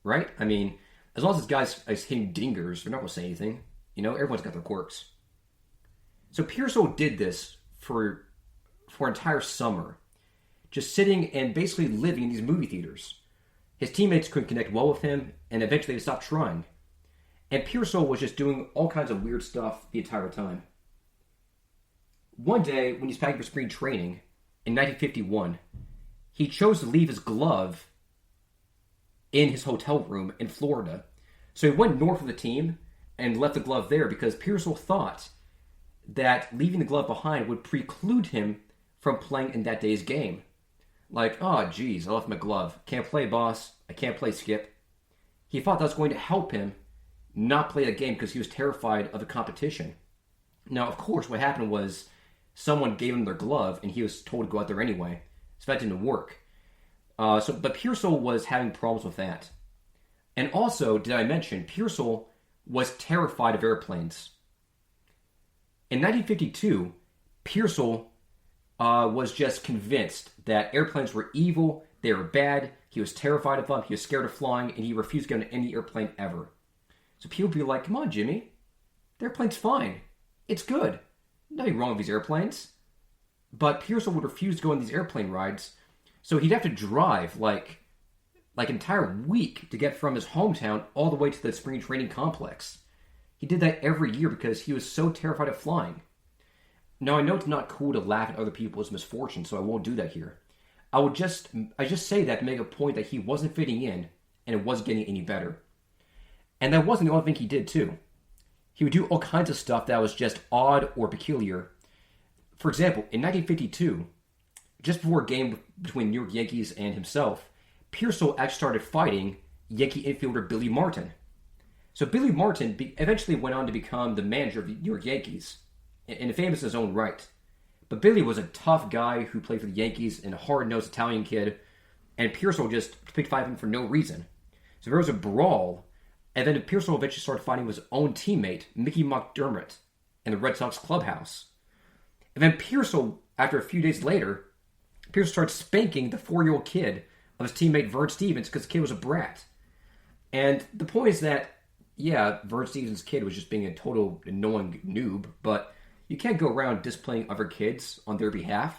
Right? I mean, as long as this guy's hitting dingers, they're not going to say anything. You know, everyone's got their quirks. So Pearsall did this for an entire summer, just sitting and basically living in these movie theaters. His teammates couldn't connect well with him, and eventually they stopped trying. And Pearsall was just doing all kinds of weird stuff the entire time. One day, when he's packing for spring training, in 1951, he chose to leave his glove in his hotel room in Florida. So he went north of the team and left the glove there because Pearsall thought that leaving the glove behind would preclude him from playing in that day's game. Like, oh, geez, I left my glove. Can't play, boss. I can't play, Skip. He thought that was going to help him not play the game because he was terrified of the competition. Now, of course, what happened was someone gave him their glove and he was told to go out there anyway. So that didn't work. But Pearsall was having problems with that. And also, did I mention, Pearsall was terrified of airplanes. In 1952, Pearsall was just convinced that airplanes were evil, they were bad, he was terrified of them, he was scared of flying, and he refused to get on any airplane ever. So people would be like, come on, Jimmy, the airplane's fine. It's good. Nothing wrong with these airplanes. But Pearsall would refuse to go on these airplane rides, so he'd have to drive like an entire week to get from his hometown all the way to the spring training complex. He did that every year because he was so terrified of flying. Now, I know it's not cool to laugh at other people's misfortune, so I won't do that here. I just say that to make a point that he wasn't fitting in, and it wasn't getting any better. And that wasn't the only thing he did, too. He would do all kinds of stuff that was just odd or peculiar. For example, in 1952, just before a game between New York Yankees and himself, Pearsall actually started fighting Yankee infielder Billy Martin. So Billy Martin eventually went on to become the manager of the New York Yankees, and famous in his own right. But Billy was a tough guy who played for the Yankees and a hard-nosed Italian kid, and Pearsall just picked fight him for no reason. So there was a brawl, and then Pearsall eventually started fighting with his own teammate, Mickey McDermott, in the Red Sox clubhouse. And then Pearsall, after a few days later, Pearsall started spanking the 4-year-old kid of his teammate Vern Stevens because the kid was a brat. And the point is that, yeah, Vern Stevens' kid was just being a total annoying noob, but you can't go around disciplining other kids on their behalf.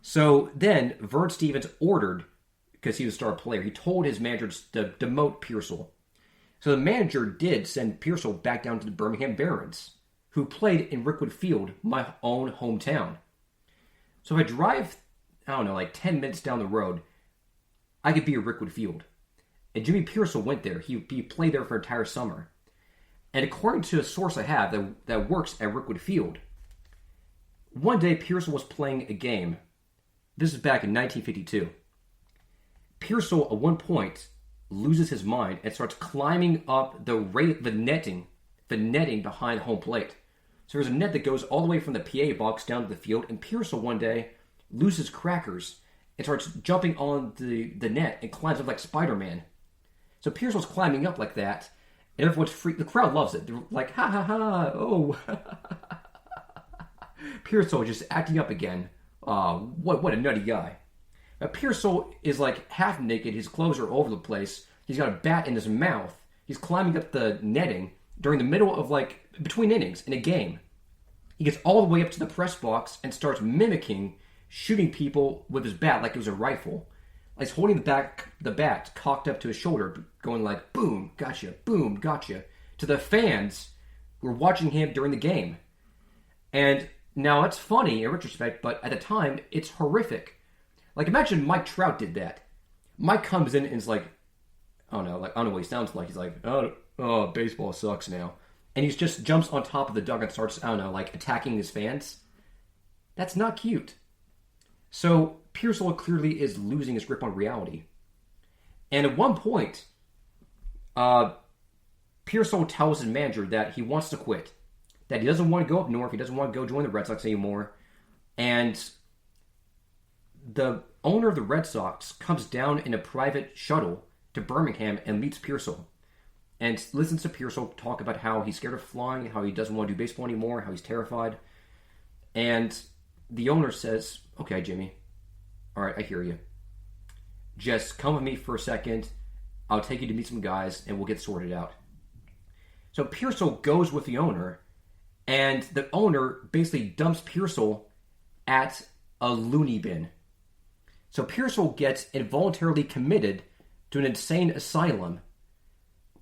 So then Vern Stevens ordered, because he was a star player, he told his manager to demote Pearsall. So the manager did send Pearsall back down to the Birmingham Barons, who played in Rickwood Field, my own hometown. So if I drive, like 10 minutes down the road, I could be at Rickwood Field. And Jimmy Pearsall went there. He played there for an entire summer. And according to a source I have that works at Rickwood Field, one day Pearsall was playing a game. This is back in 1952. Pearsall, at one point, loses his mind and starts climbing up the netting behind home plate. So there's a net that goes all the way from the PA box down to the field, and Pearsall one day loses crackers and starts jumping on the net and climbs up like Spider-Man. So Pearsall's climbing up like that, and everyone's freaked. The crowd loves it. They're like, ha ha ha, oh. Pearsall just acting up again. What a nutty guy. Now, Pearsall is like half naked. His clothes are all over the place. He's got a bat in his mouth. He's climbing up the netting during the middle of between innings in a game. He gets all the way up to the press box and starts mimicking shooting people with his bat like it was a rifle. He's holding the bat cocked up to his shoulder, going like, boom, gotcha, to the fans who were watching him during the game. And now it's funny in retrospect, but at the time, it's horrific. Like, imagine Mike Trout did that. Mike comes in and is like, I don't know what he sounds like. He's like, oh, baseball sucks now. And he just jumps on top of the dugout and starts, like attacking his fans. That's not cute. So Pearsall clearly is losing his grip on reality. And at one point, Pearsall tells his manager that he wants to quit. That he doesn't want to go up north. He doesn't want to go join the Red Sox anymore. And the owner of the Red Sox comes down in a private shuttle to Birmingham and meets Pearsall. And listens to Pearsall talk about how he's scared of flying, how he doesn't want to do baseball anymore, how he's terrified. And the owner says, okay, Jimmy, all right, I hear you. Just come with me for a second. I'll take you to meet some guys, and we'll get sorted out. So Pearsall goes with the owner, and the owner basically dumps Pearsall at a loony bin. So Pearsall gets involuntarily committed to an insane asylum,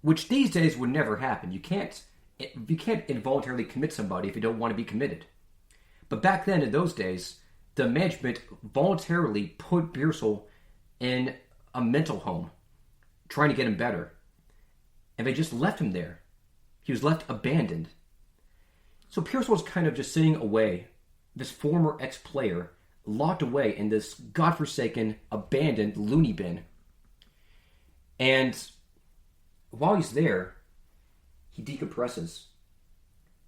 which these days would never happen. You can't involuntarily commit somebody if you don't want to be committed. But back then, in those days, the management voluntarily put Pearsall in a mental home, trying to get him better. And they just left him there. He was left abandoned. So Pearsall was kind of just sitting away, this former ex-player, locked away in this godforsaken, abandoned loony bin. And while he's there, he decompresses.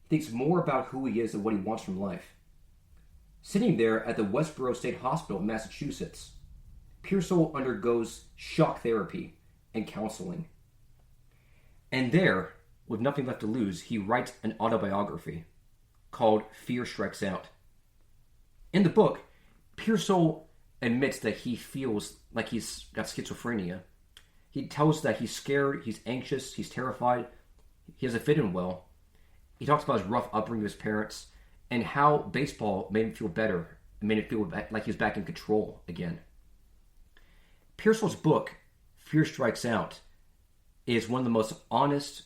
He thinks more about who he is than what he wants from life. Sitting there at the Westboro State Hospital in Massachusetts, Pearsall undergoes shock therapy and counseling. And there, with nothing left to lose, he writes an autobiography called Fear Strikes Out. In the book, Pearsall admits that he feels like he's got schizophrenia. He tells that he's scared, he's anxious, he's terrified, he doesn't fit in well. He talks about his rough upbringing with his parents and how baseball made him feel better, made him feel like he was back in control again. Pearsall's book, Fear Strikes Out, is one of the most honest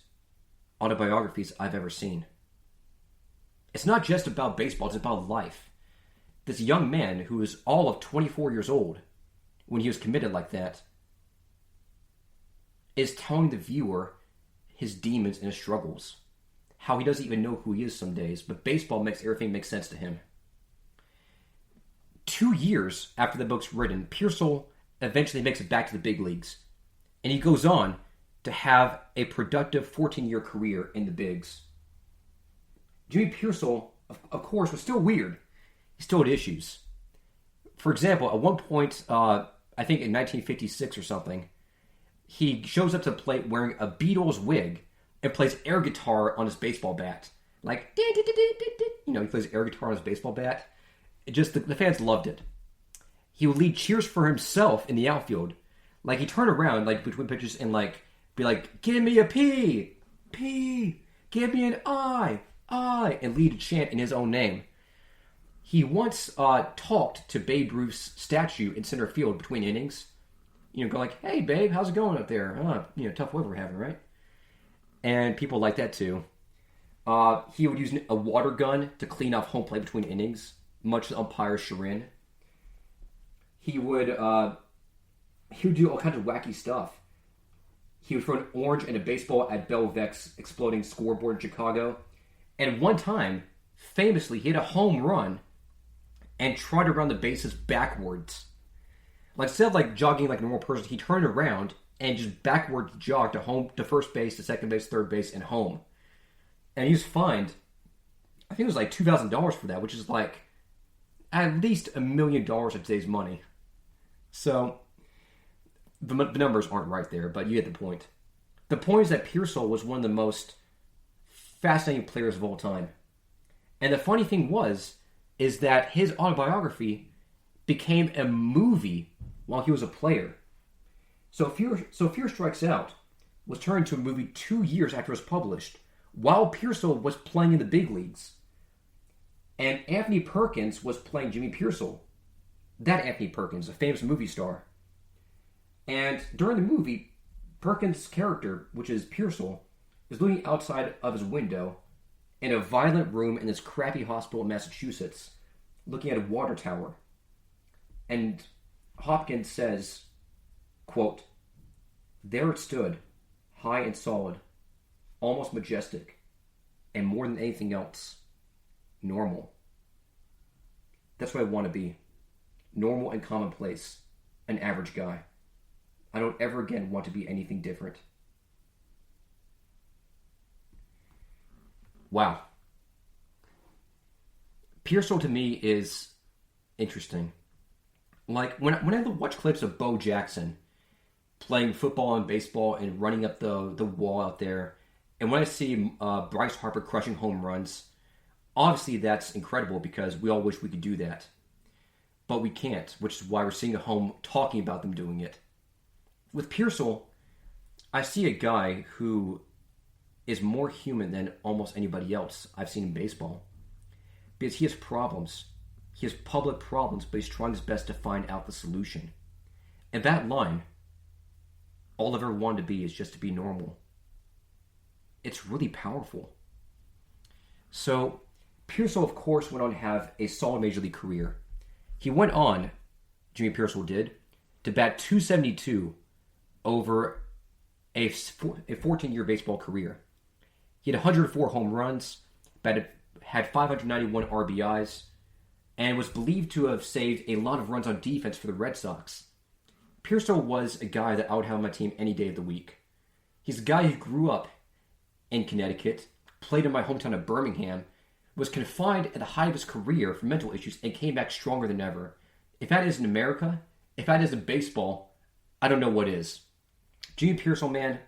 autobiographies I've ever seen. It's not just about baseball, it's about life. This young man who was all of 24 years old when he was committed like that is telling the viewer his demons and his struggles. How he doesn't even know who he is some days, but baseball makes everything make sense to him. 2 years after the book's written, Pearsall eventually makes it back to the big leagues. And he goes on to have a productive 14-year career in the bigs. Jimmy Pearsall, of course, was still weird. He still had issues. For example, at one point, I think in 1956 or something, he shows up to the plate wearing a Beatles wig and plays air guitar on his baseball bat. Like, he plays air guitar on his baseball bat. The fans loved it. He would lead cheers for himself in the outfield. Like, he'd turn around, like, between pitches and, like, be like, give me a P, P, give me an I, and lead a chant in his own name. He once talked to Babe Ruth's statue in center field between innings. Go like, hey, Babe, how's it going up there? Tough weather we're having, right? And people like that, too. He would use a water gun to clean off home plate between innings, much to the umpire's chagrin. He would do all kinds of wacky stuff. He would throw an orange and a baseball at Belvec's exploding scoreboard in Chicago. And one time, famously, he hit a home run and trotted around the bases backwards. Like, instead of like jogging like a normal person, he turned around and just backwards jogged to first base, to second base, third base, and home. And he was fined, I think it was like $2,000 for that, which is like at least $1 million of today's money. So the numbers aren't right there, but you get the point. The point is that Pearsall was one of the most fascinating players of all time. And the funny thing is that his autobiography became a movie while he was a player. So Fear Strikes Out was turned into a movie 2 years after it was published, while Pearsall was playing in the big leagues. And Anthony Perkins was playing Jimmy Pearsall. That Anthony Perkins, a famous movie star. And during the movie, Perkins' character, which is Pearsall, is looking outside of his window in a violent room in this crappy hospital in Massachusetts, looking at a water tower. And Hopkins says, quote, "There it stood, high and solid, almost majestic, and more than anything else, normal. That's what I want to be. Normal and commonplace. An average guy. I don't ever again want to be anything different." Wow. Pearsall to me is interesting. Like, when I watch clips of Bo Jackson playing football and baseball and running up the wall out there, and when I see Bryce Harper crushing home runs, obviously that's incredible because we all wish we could do that. But we can't, which is why we're sitting at home talking about them doing it. With Pearsall, I see a guy who is more human than almost anybody else I've seen in baseball. Because he has problems. He has public problems, but he's trying his best to find out the solution. And that line, all I've ever wanted to be is just to be normal. It's really powerful. So, Pearsall, of course, went on to have a solid Major League career. He went on, Jimmy Pearsall did, to bat .272 over a 14-year baseball career. He had 104 home runs, had 591 RBIs, and was believed to have saved a lot of runs on defense for the Red Sox. Pearsall was a guy that I would have on my team any day of the week. He's a guy who grew up in Connecticut, played in my hometown of Birmingham, was confined at the height of his career for mental issues, and came back stronger than ever. If that isn't America, if that isn't baseball, I don't know what is. Jimmy Pearsall, man,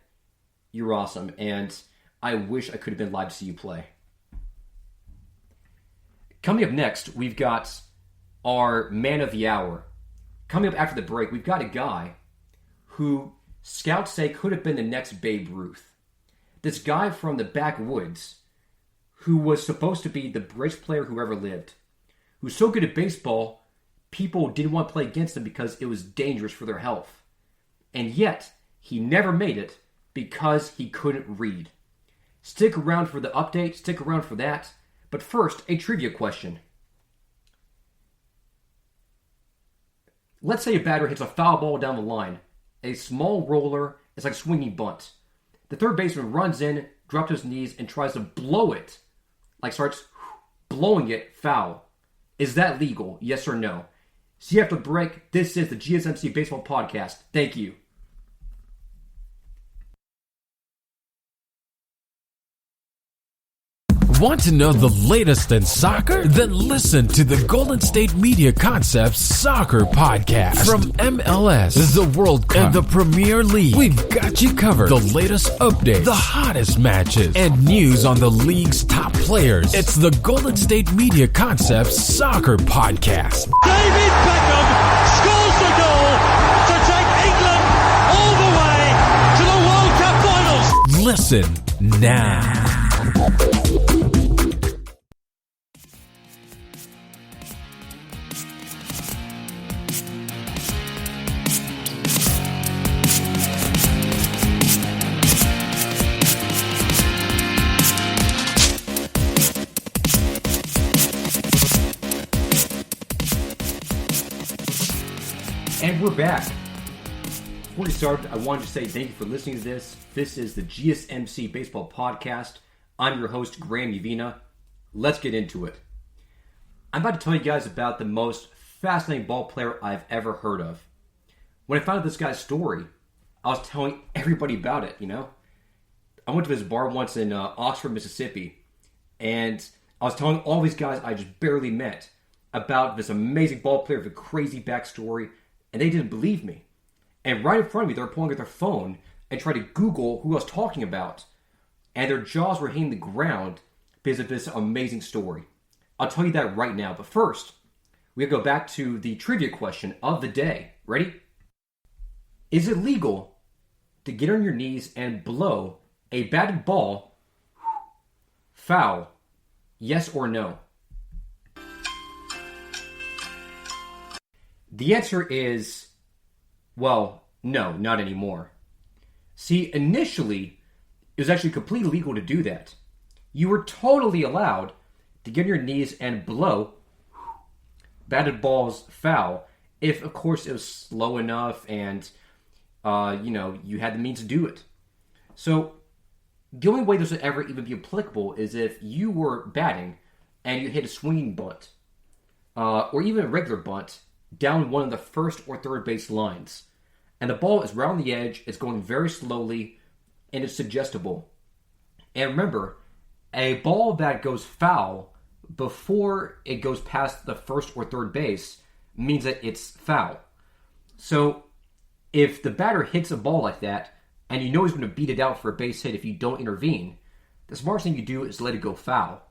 you're awesome, and I wish I could have been live to see you play. Coming up next, we've got our man of the hour. Coming up after the break, we've got a guy who scouts say could have been the next Babe Ruth. This guy from the backwoods who was supposed to be the greatest player who ever lived, who's so good at baseball, people didn't want to play against him because it was dangerous for their health. And yet, he never made it because he couldn't read. Stick around for the update, stick around for that. But first, a trivia question. Let's say a batter hits a foul ball down the line. A small roller is like a swinging bunt. The third baseman runs in, drops to his knees, and tries to blow it. Like starts blowing it foul. Is that legal? Yes or no? See you after the break. This is the GSMC Baseball Podcast. Thank you. Want to know the latest in soccer? Then listen to the Golden State Media Concepts Soccer Podcast. From MLS, the World Cup, and the Premier League, we've got you covered. The latest updates, the hottest matches, and news on the league's top players. It's the Golden State Media Concepts Soccer Podcast. David Beckham scores the goal to take England all the way to the World Cup finals. Listen now. And we're back. Before we start, I wanted to say thank you for listening to this. This is the GSMC Baseball Podcast. I'm your host, Graham Uvina. Let's get into it. I'm about to tell you guys about the most fascinating ball player I've ever heard of. When I found out this guy's story, I was telling everybody about it, you know? I went to this bar once in Oxford, Mississippi, and I was telling all these guys I just barely met about this amazing ball player with a crazy backstory, and they didn't believe me. And right in front of me, they were pulling out their phone and trying to Google who I was talking about. And their jaws were hitting the ground because of this amazing story. I'll tell you that right now. But first, we gotta go back to the trivia question of the day. Ready? Is it legal to get on your knees and blow a batted ball foul? Yes or no? The answer is, well, no, not anymore. See, initially, it was actually completely legal to do that. You were totally allowed to get on your knees and blow batted balls foul if, of course, it was slow enough and, you had the means to do it. So the only way this would ever even be applicable is if you were batting and you hit a swinging bunt, or even a regular bunt, down one of the first or third base lines. And the ball is round the edge, it's going very slowly, and it's suggestible. And remember, a ball that goes foul before it goes past the first or third base means that it's foul. So if the batter hits a ball like that, and you know he's going to beat it out for a base hit if you don't intervene, the smartest thing you do is let it go foul.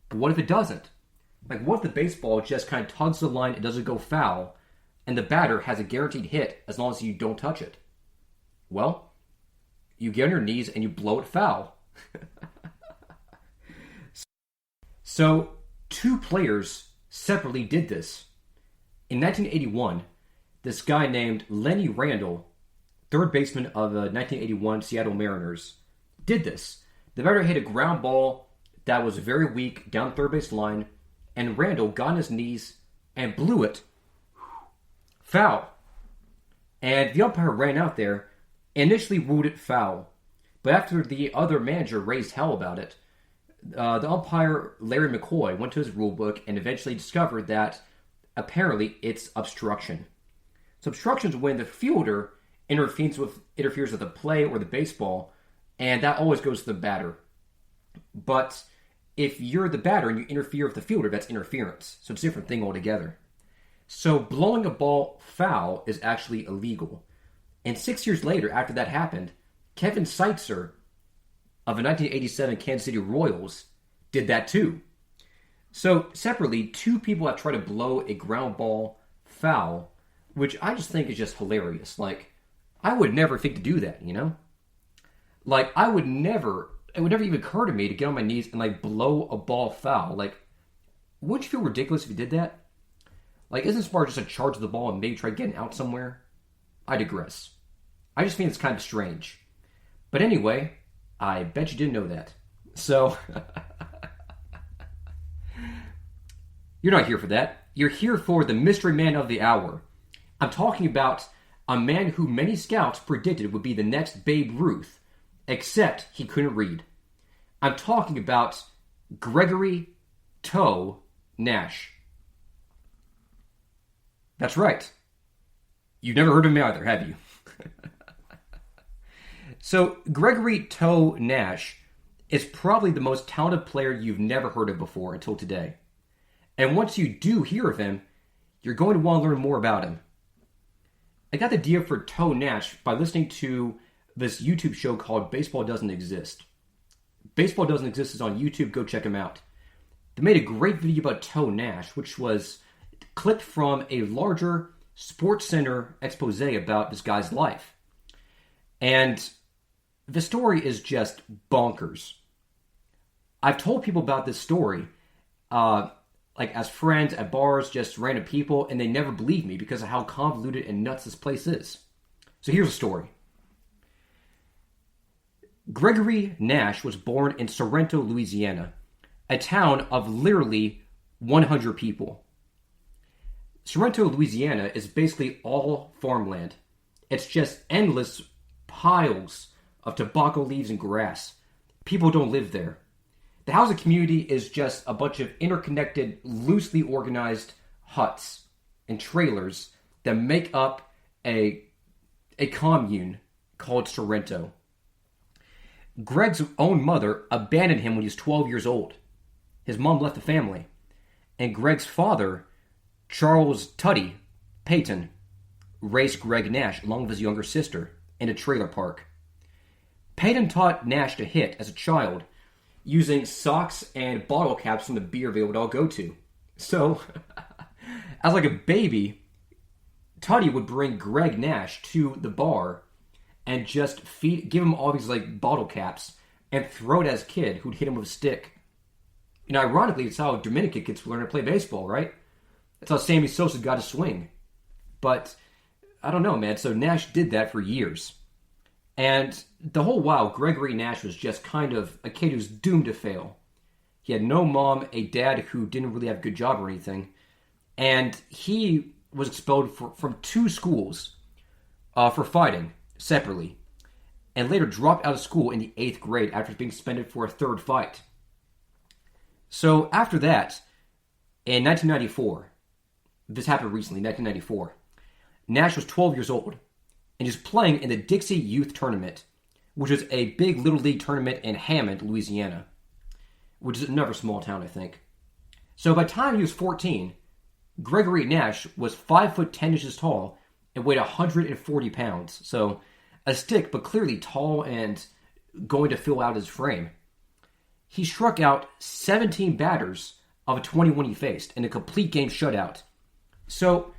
But what if it doesn't? Like, what if the baseball just kind of tugs the line, it doesn't go foul, and the batter has a guaranteed hit as long as you don't touch it? Well, you get on your knees and you blow it foul. So, two players separately did this. In 1981, this guy named Lenny Randle, third baseman of the 1981 Seattle Mariners, did this. The batter hit a ground ball that was very weak down the third base line, and Randle got on his knees and blew it foul. And the umpire ran out there, initially ruled it foul. But after the other manager raised hell about it, the umpire, Larry McCoy, went to his rule book and eventually discovered that apparently it's obstruction. So obstruction is when the fielder interferes with the play or the baseball, and that always goes to the batter. But if you're the batter and you interfere with the fielder, that's interference. So it's a different thing altogether. So blowing a ball foul is actually illegal. And 6 years later, after that happened, Kevin Seitzer of the 1987 Kansas City Royals did that too. So separately, two people have tried to blow a ground ball foul, which I just think is just hilarious. Like, I would never think to do that, you know? Like, it would never even occur to me to get on my knees and, like, blow a ball foul. Like, wouldn't you feel ridiculous if you did that? Like, isn't it smart just to charge the ball and maybe try getting out somewhere? I digress. I just think it's kind of strange. But anyway, I bet you didn't know that. So, you're not here for that. You're here for the mystery man of the hour. I'm talking about a man who many scouts predicted would be the next Babe Ruth, except he couldn't read. I'm talking about Gregory Toe Nash. That's right. You've never heard of him either, have you? So, Gregory Toe Nash is probably the most talented player you've never heard of before until today. And once you do hear of him, you're going to want to learn more about him. I got the idea for Toe Nash by listening to this YouTube show called Baseball Doesn't Exist. Baseball Doesn't Exist is on YouTube. Go check him out. They made a great video about Toe Nash, which was clipped from a larger SportsCenter expose about this guy's life. And the story is just bonkers. I've told people about this story, like as friends at bars, just random people, and they never believe me because of how convoluted and nuts this place is. So here's the story. Gregory Nash was born in Sorrento, Louisiana, a town of literally 100 people. Sorrento, Louisiana is basically all farmland. It's just endless piles of tobacco leaves and grass. People don't live there. The housing community is just a bunch of interconnected, loosely organized huts and trailers that make up a commune called Sorrento. Greg's own mother abandoned him when he was 12 years old. His mom left the family. And Greg's father, Charles Tuddy Payton, raised Greg Nash along with his younger sister in a trailer park. Payton taught Nash to hit as a child using socks and bottle caps from the beer they would all go to. So, as like a baby, Tuddy would bring Greg Nash to the bar and just give him all these like bottle caps and throw it at his kid who'd hit him with a stick. You know, ironically, it's how Dominican kids learn to play baseball, right? That's how Sammy Sosa got a swing. But, I don't know, man. So Nash did that for years. And the whole while, Gregory Nash was just kind of a kid who's doomed to fail. He had no mom, a dad who didn't really have a good job or anything. And he was expelled from 2 schools for fighting separately, and later dropped out of school in the 8th grade after being suspended for a 3rd fight. So after that, in 1994, this happened recently, 1994, Nash was 12 years old, and he was playing in the Dixie Youth Tournament, which is a big Little League tournament in Hammond, Louisiana, which is another small town, I think. So by the time he was 14, Gregory Nash was 5 foot 10 inches tall and weighed 140 pounds. So a stick, but clearly tall and going to fill out his frame. He struck out 17 batters of a 21 he faced in a complete game shutout. So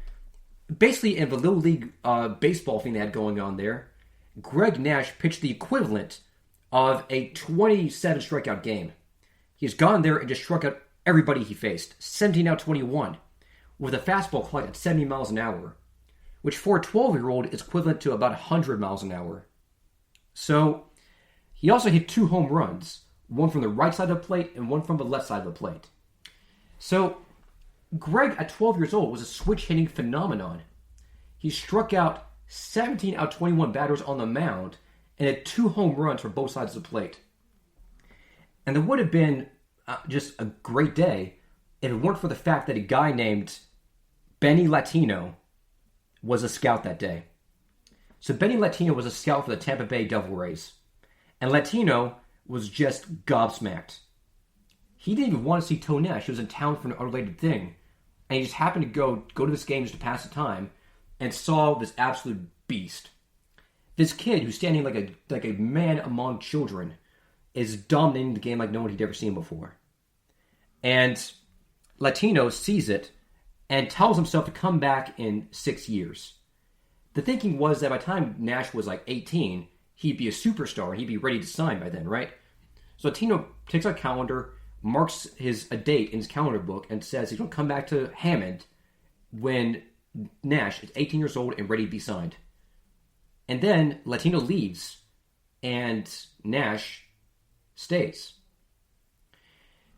basically in the Little League baseball thing they had going on there, Greg Nash pitched the equivalent of a 27 strikeout game. He's gone there and just struck out everybody he faced, 17 out of 21, with a fastball clocked at 70 miles an hour, which for a 12-year-old is equivalent to about 100 miles an hour. So he also hit 2 home runs, one from the right side of the plate and one from the left side of the plate. So Greg, at 12 years old, was a switch-hitting phenomenon. He struck out 17 out of 21 batters on the mound and had 2 home runs for both sides of the plate. And there would have been just a great day if it weren't for the fact that a guy named Benny Latino was a scout that day. So Benny Latino was a scout for the Tampa Bay Devil Rays. And Latino was just gobsmacked. He didn't even want to see Toe Nash. He was in town for an unrelated thing. And he just happened to go to this game just to pass the time and saw this absolute beast. This kid who's standing like a man among children is dominating the game like no one had ever seen before. And Latino sees it and tells himself to come back in 6 years. The thinking was that by the time Nash was like 18, he'd be a superstar and he'd be ready to sign by then, right? So Latino takes out a calendar, marks a date in his calendar book, and says he's going to come back to Hammond when Nash is 18 years old and ready to be signed. And then Latino leaves, and Nash stays.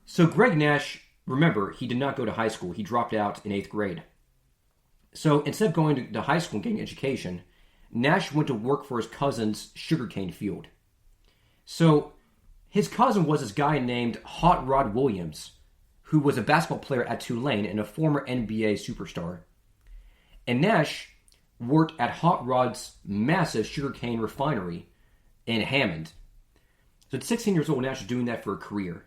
So Greg Nash, remember, he did not go to high school. He dropped out in 8th grade. So instead of going to high school and getting education, Nash went to work for his cousin's sugarcane field. So his cousin was this guy named Hot Rod Williams, who was a basketball player at Tulane and a former NBA superstar. And Nash worked at Hot Rod's massive sugarcane refinery in Hammond. So at 16 years old, Nash was doing that for a career.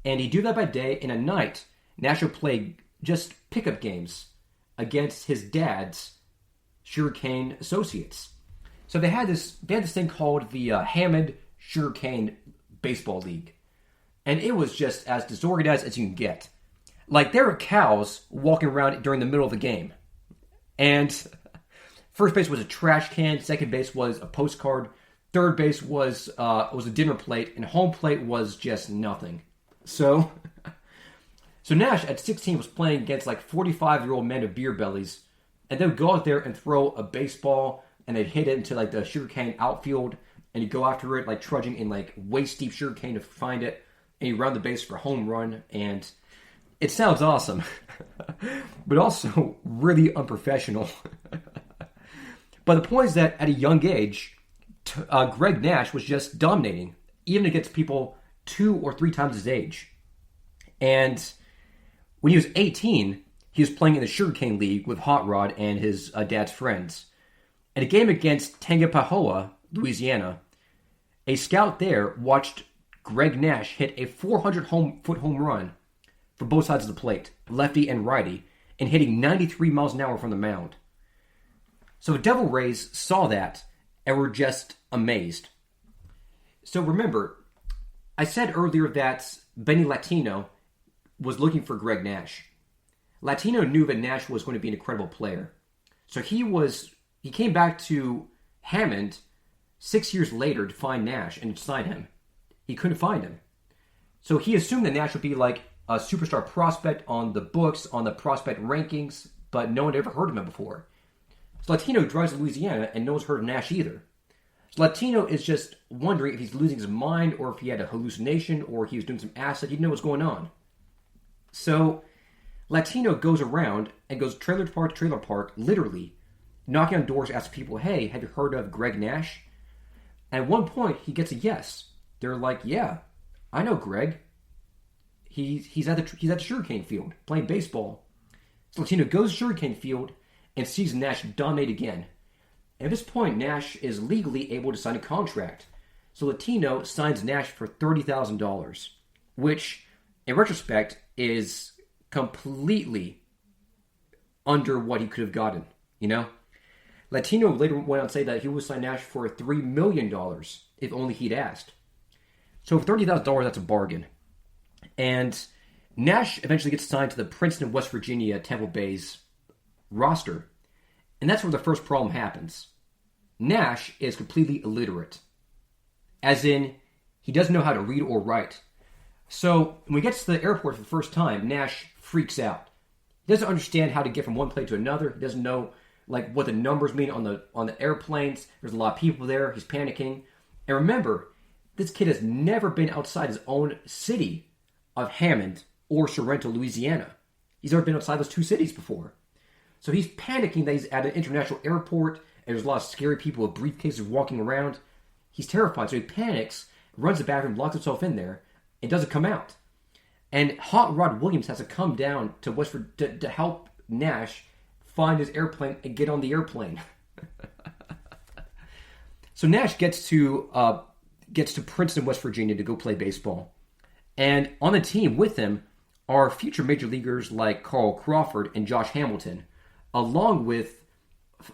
And he'd do that by day, and at night, Nash would play just pickup games against his dad's sugarcane associates. So they had this thing called the Hammond Sugarcane Baseball League. And it was just as disorganized as you can get. Like, there were cows walking around during the middle of the game. And first base was a trash can, second base was a postcard, third base was a dinner plate, and home plate was just nothing. So Nash at 16 was playing against like 45-year-old men with beer bellies, and they would go out there and throw a baseball, and they'd hit it into like the sugarcane outfield, and he'd go after it like trudging in like waist-deep sugarcane to find it, and he'd round the base for a home run, and it sounds awesome, but also really unprofessional. But the point is that at a young age, Greg Nash was just dominating, even against people 2 or 3 times his age. And when he was 18, he was playing in the Sugarcane League with Hot Rod and his dad's friends. In a game against Tangipahoa, Louisiana, a scout there watched Greg Nash hit a 400-foot home run for both sides of the plate, lefty and righty, and hitting 93 miles an hour from the mound. So the Devil Rays saw that and were just amazed. So remember, I said earlier that Benny Latino was looking for Greg Nash. Latino knew that Nash was going to be an incredible player. So he came back to Hammond 6 years later to find Nash and to sign him. He couldn't find him. So he assumed that Nash would be like a superstar prospect on the books, on the prospect rankings, but no one had ever heard of him before. So Latino drives to Louisiana and no one's heard of Nash either. So Latino is just wondering if he's losing his mind or if he had a hallucination or he was doing some acid. He didn't know what's going on. So Latino goes around and goes trailer park to trailer park, literally, knocking on doors, asking people, hey, have you heard of Greg Nash? And at one point, he gets a yes. They're like, yeah, I know Greg. He's at the sugarcane field playing baseball. So Latino goes to sugarcane field and sees Nash dominate again. At this point, Nash is legally able to sign a contract. So Latino signs Nash for $30,000, which, in retrospect, is completely under what he could have gotten, you know? Latino later went on to say that he would sign Nash for $3 million if only he'd asked. So for $30,000, that's a bargain. And Nash eventually gets signed to the Princeton, West Virginia, Tampa Bay's roster. And that's where the first problem happens. Nash is completely illiterate. As in, he doesn't know how to read or write. So when he gets to the airport for the first time, Nash freaks out. He doesn't understand how to get from one plane to another. He doesn't know what the numbers mean on the airplanes. There's a lot of people there. He's panicking. And remember, this kid has never been outside his own city of Hammond or Sorrento, Louisiana. He's never been outside those two cities before. So he's panicking that he's at an international airport and there's a lot of scary people with briefcases walking around. He's terrified, so he panics, runs to the bathroom, locks himself in there, and doesn't come out. And Hot Rod Williams has to come down to Westford to help Nash find his airplane and get on the airplane. So Nash gets to Princeton, West Virginia to go play baseball. And on the team with him are future major leaguers like Carl Crawford and Josh Hamilton, along with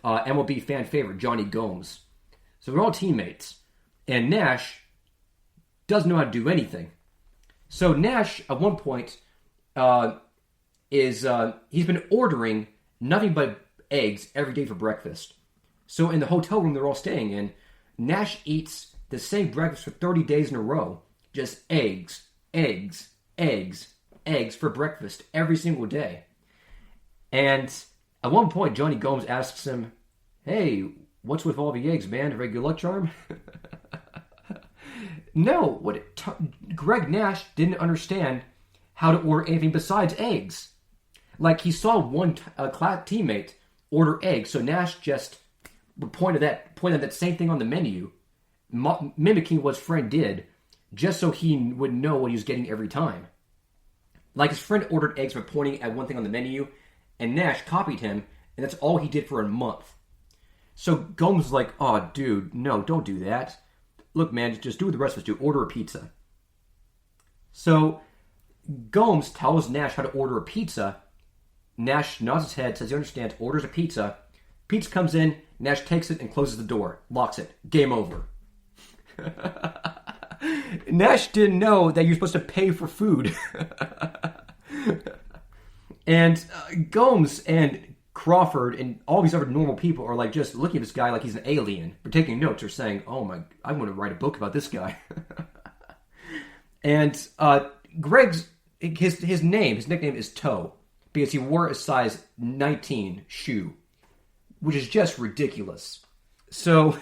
MLB fan favorite Johnny Gomes. So they're all teammates. And Nash doesn't know how to do anything. So Nash, at one point, he's been ordering nothing but eggs every day for breakfast. So in the hotel room they're all staying in, Nash eats the same breakfast for 30 days in a row. Just eggs, eggs, eggs, eggs for breakfast every single day. And at one point, Johnny Gomes asks him, hey, what's with all the eggs, man? A regular luck charm? No, Greg Nash didn't understand how to order anything besides eggs. Like, he saw one teammate order eggs, so Nash just pointed at that same thing on the menu, mimicking what his friend did, just so he would know what he was getting every time. Like, his friend ordered eggs by pointing at one thing on the menu, and Nash copied him, and that's all he did for a month. So Gomes was like, oh, dude, no, don't do that. Look, man, just do what the rest of us do. Order a pizza. So Gomes tells Nash how to order a pizza. Nash nods his head, says he understands, orders a pizza. Pizza comes in, Nash takes it and closes the door. Locks it. Game over. Nash didn't know that you're supposed to pay for food. And Gomes and Crawford and all these other normal people are like just looking at this guy like he's an alien. They're taking notes. They're saying, oh my, I want to write a book about this guy. And Greg's, his nickname is Toe, because he wore a size 19 shoe, which is just ridiculous. So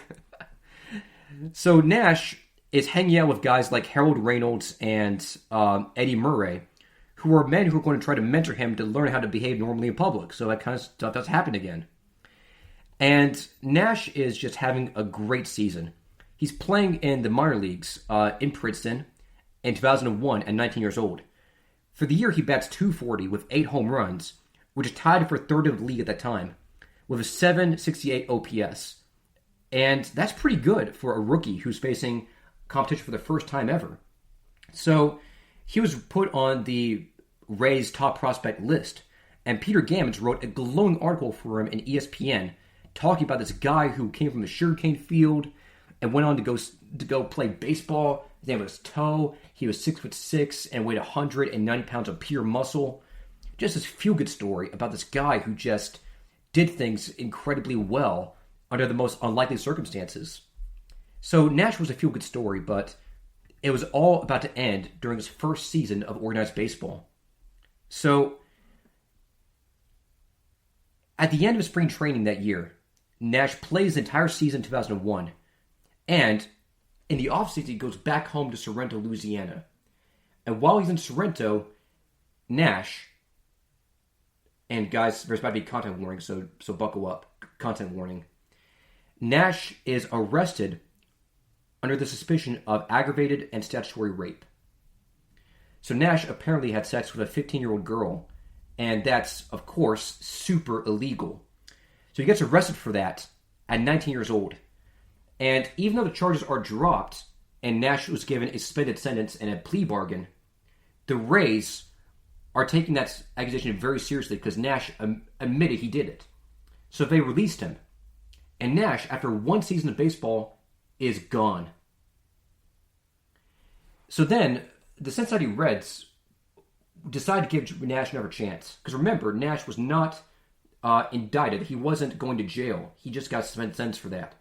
Nash is hanging out with guys like Harold Reynolds and Eddie Murray, who are men who are going to try to mentor him to learn how to behave normally in public. So that kind of stuff does happen again. And Nash is just having a great season. He's playing in the minor leagues in Princeton in 2001 at 19 years old. For the year, he bats .240 with 8 home runs, which is tied for third in the league at that time, with a .768 OPS. And that's pretty good for a rookie who's facing competition for the first time ever. So he was put on the Rays top prospect list, and Peter Gammons wrote a glowing article for him in ESPN talking about this guy who came from the sugarcane field and went on to go play baseball. His name was Toe. He was 6'6" and weighed 190 pounds of pure muscle. Just this feel-good story about this guy who just did things incredibly well under the most unlikely circumstances. So Nash was a feel-good story, but it was all about to end during his first season of organized baseball. So, at the end of spring training that year, Nash plays the entire season 2001, and in the offseason he goes back home to Sorrento, Louisiana. And while he's in Sorrento, Nash and guys, there's about to be content warning, so buckle up. Content warning. Nash is arrested under the suspicion of aggravated and statutory rape. So Nash apparently had sex with a 15-year-old girl, and that's, of course, super illegal. So he gets arrested for that at 19 years old. And even though the charges are dropped, and Nash was given a suspended sentence and a plea bargain, the Rays are taking that accusation very seriously because Nash admitted he did it. So they released him. And Nash, after one season of baseball, is gone. So then, the Cincinnati Reds decided to give Nash another chance. Because remember, Nash was not indicted. He wasn't going to jail. He just got suspended sentence for that.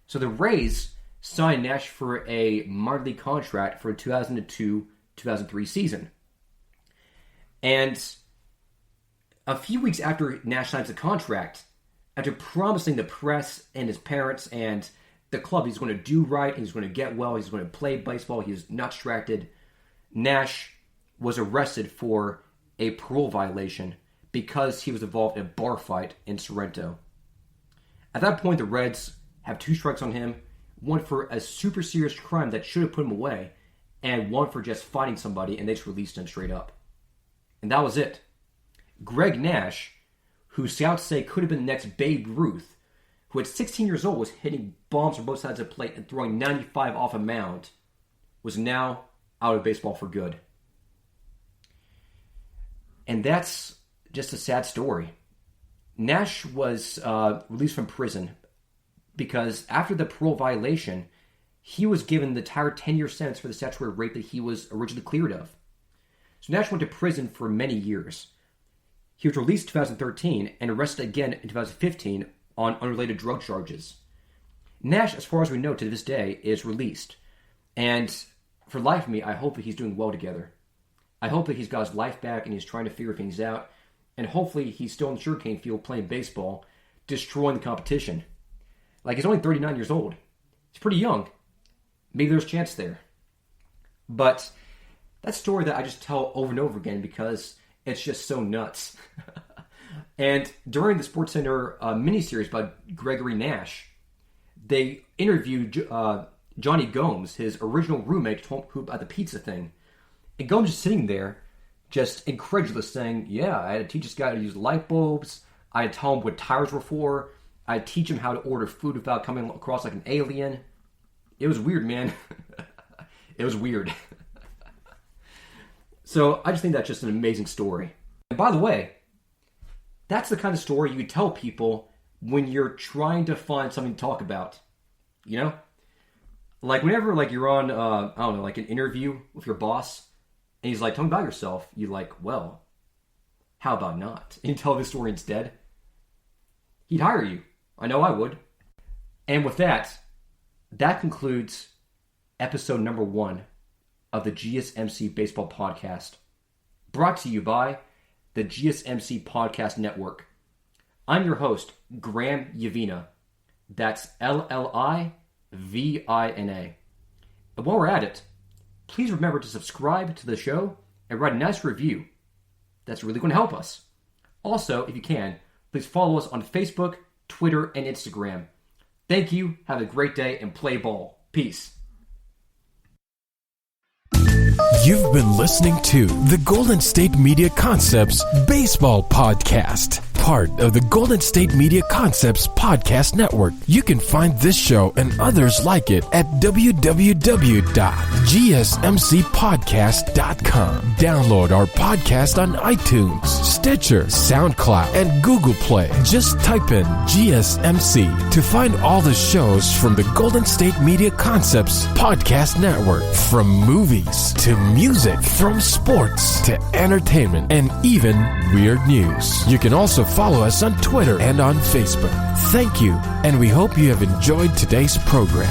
So the Rays signed Nash for a minor league contract for the 2002-2003 season. And a few weeks after Nash signs the contract, after promising the press and his parents and the club he's going to do right, he's going to get well, he's going to play baseball, he's not distracted, Nash was arrested for a parole violation because he was involved in a bar fight in Sorrento. At that point, the Reds have 2 strikes on him, one for a super serious crime that should have put him away, and one for just fighting somebody, and they just released him straight up. And that was it. Greg Nash, who scouts say could have been the next Babe Ruth, who at 16 years old was hitting bombs from both sides of the plate and throwing 95 off a mound, was now out of baseball for good. And that's just a sad story. Nash was released from prison because after the parole violation, he was given the entire 10-year sentence for the statutory rape that he was originally cleared of. So Nash went to prison for many years. He was released in 2013 and arrested again in 2015 on unrelated drug charges. Nash, as far as we know to this day, is released. And for life of me, I hope that he's doing well together. I hope that he's got his life back and he's trying to figure things out. And hopefully he's still in the sugarcane field playing baseball, destroying the competition. Like, he's only 39 years old. He's pretty young. Maybe there's a chance there. But that's a story that I just tell over and over again because it's just so nuts. And during the SportsCenter miniseries by Gregory Nash, they interviewed Johnny Gomes, his original roommate, about the pizza thing. And Gomes is sitting there, just incredulous, saying, yeah, I had to teach this guy to use light bulbs. I had to tell him what tires were for. I had to teach him how to order food without coming across like an alien. It was weird, man. It was weird. So I just think that's just an amazing story. And by the way, that's the kind of story you tell people when you're trying to find something to talk about. You know? Like whenever you're on, I don't know, like an interview with your boss, and he's like, tell me about yourself. You're like, well, how about not? And you tell this story instead. He'd hire you. I know I would. And with that concludes episode number 1 of the GSMC Baseball Podcast, brought to you by the GSMC Podcast Network. I'm your host, Graham Yavina. That's Lilivina. And while we're at it, please remember to subscribe to the show and write a nice review. That's really going to help us. Also, if you can, please follow us on Facebook, Twitter, and Instagram. Thank you, have a great day, and play ball. Peace. You've been listening to the Golden State Media Concepts Baseball Podcast, part of the Golden State Media Concepts Podcast Network. You can find this show and others like it at www.gsmcpodcast.com. Download our podcast on iTunes, Stitcher, SoundCloud, and Google Play. Just type in GSMC to find all the shows from the Golden State Media Concepts Podcast Network, from movies to music, from sports to entertainment, and even weird news. You can also follow us on Twitter and on Facebook. Thank you, and we hope you have enjoyed today's program.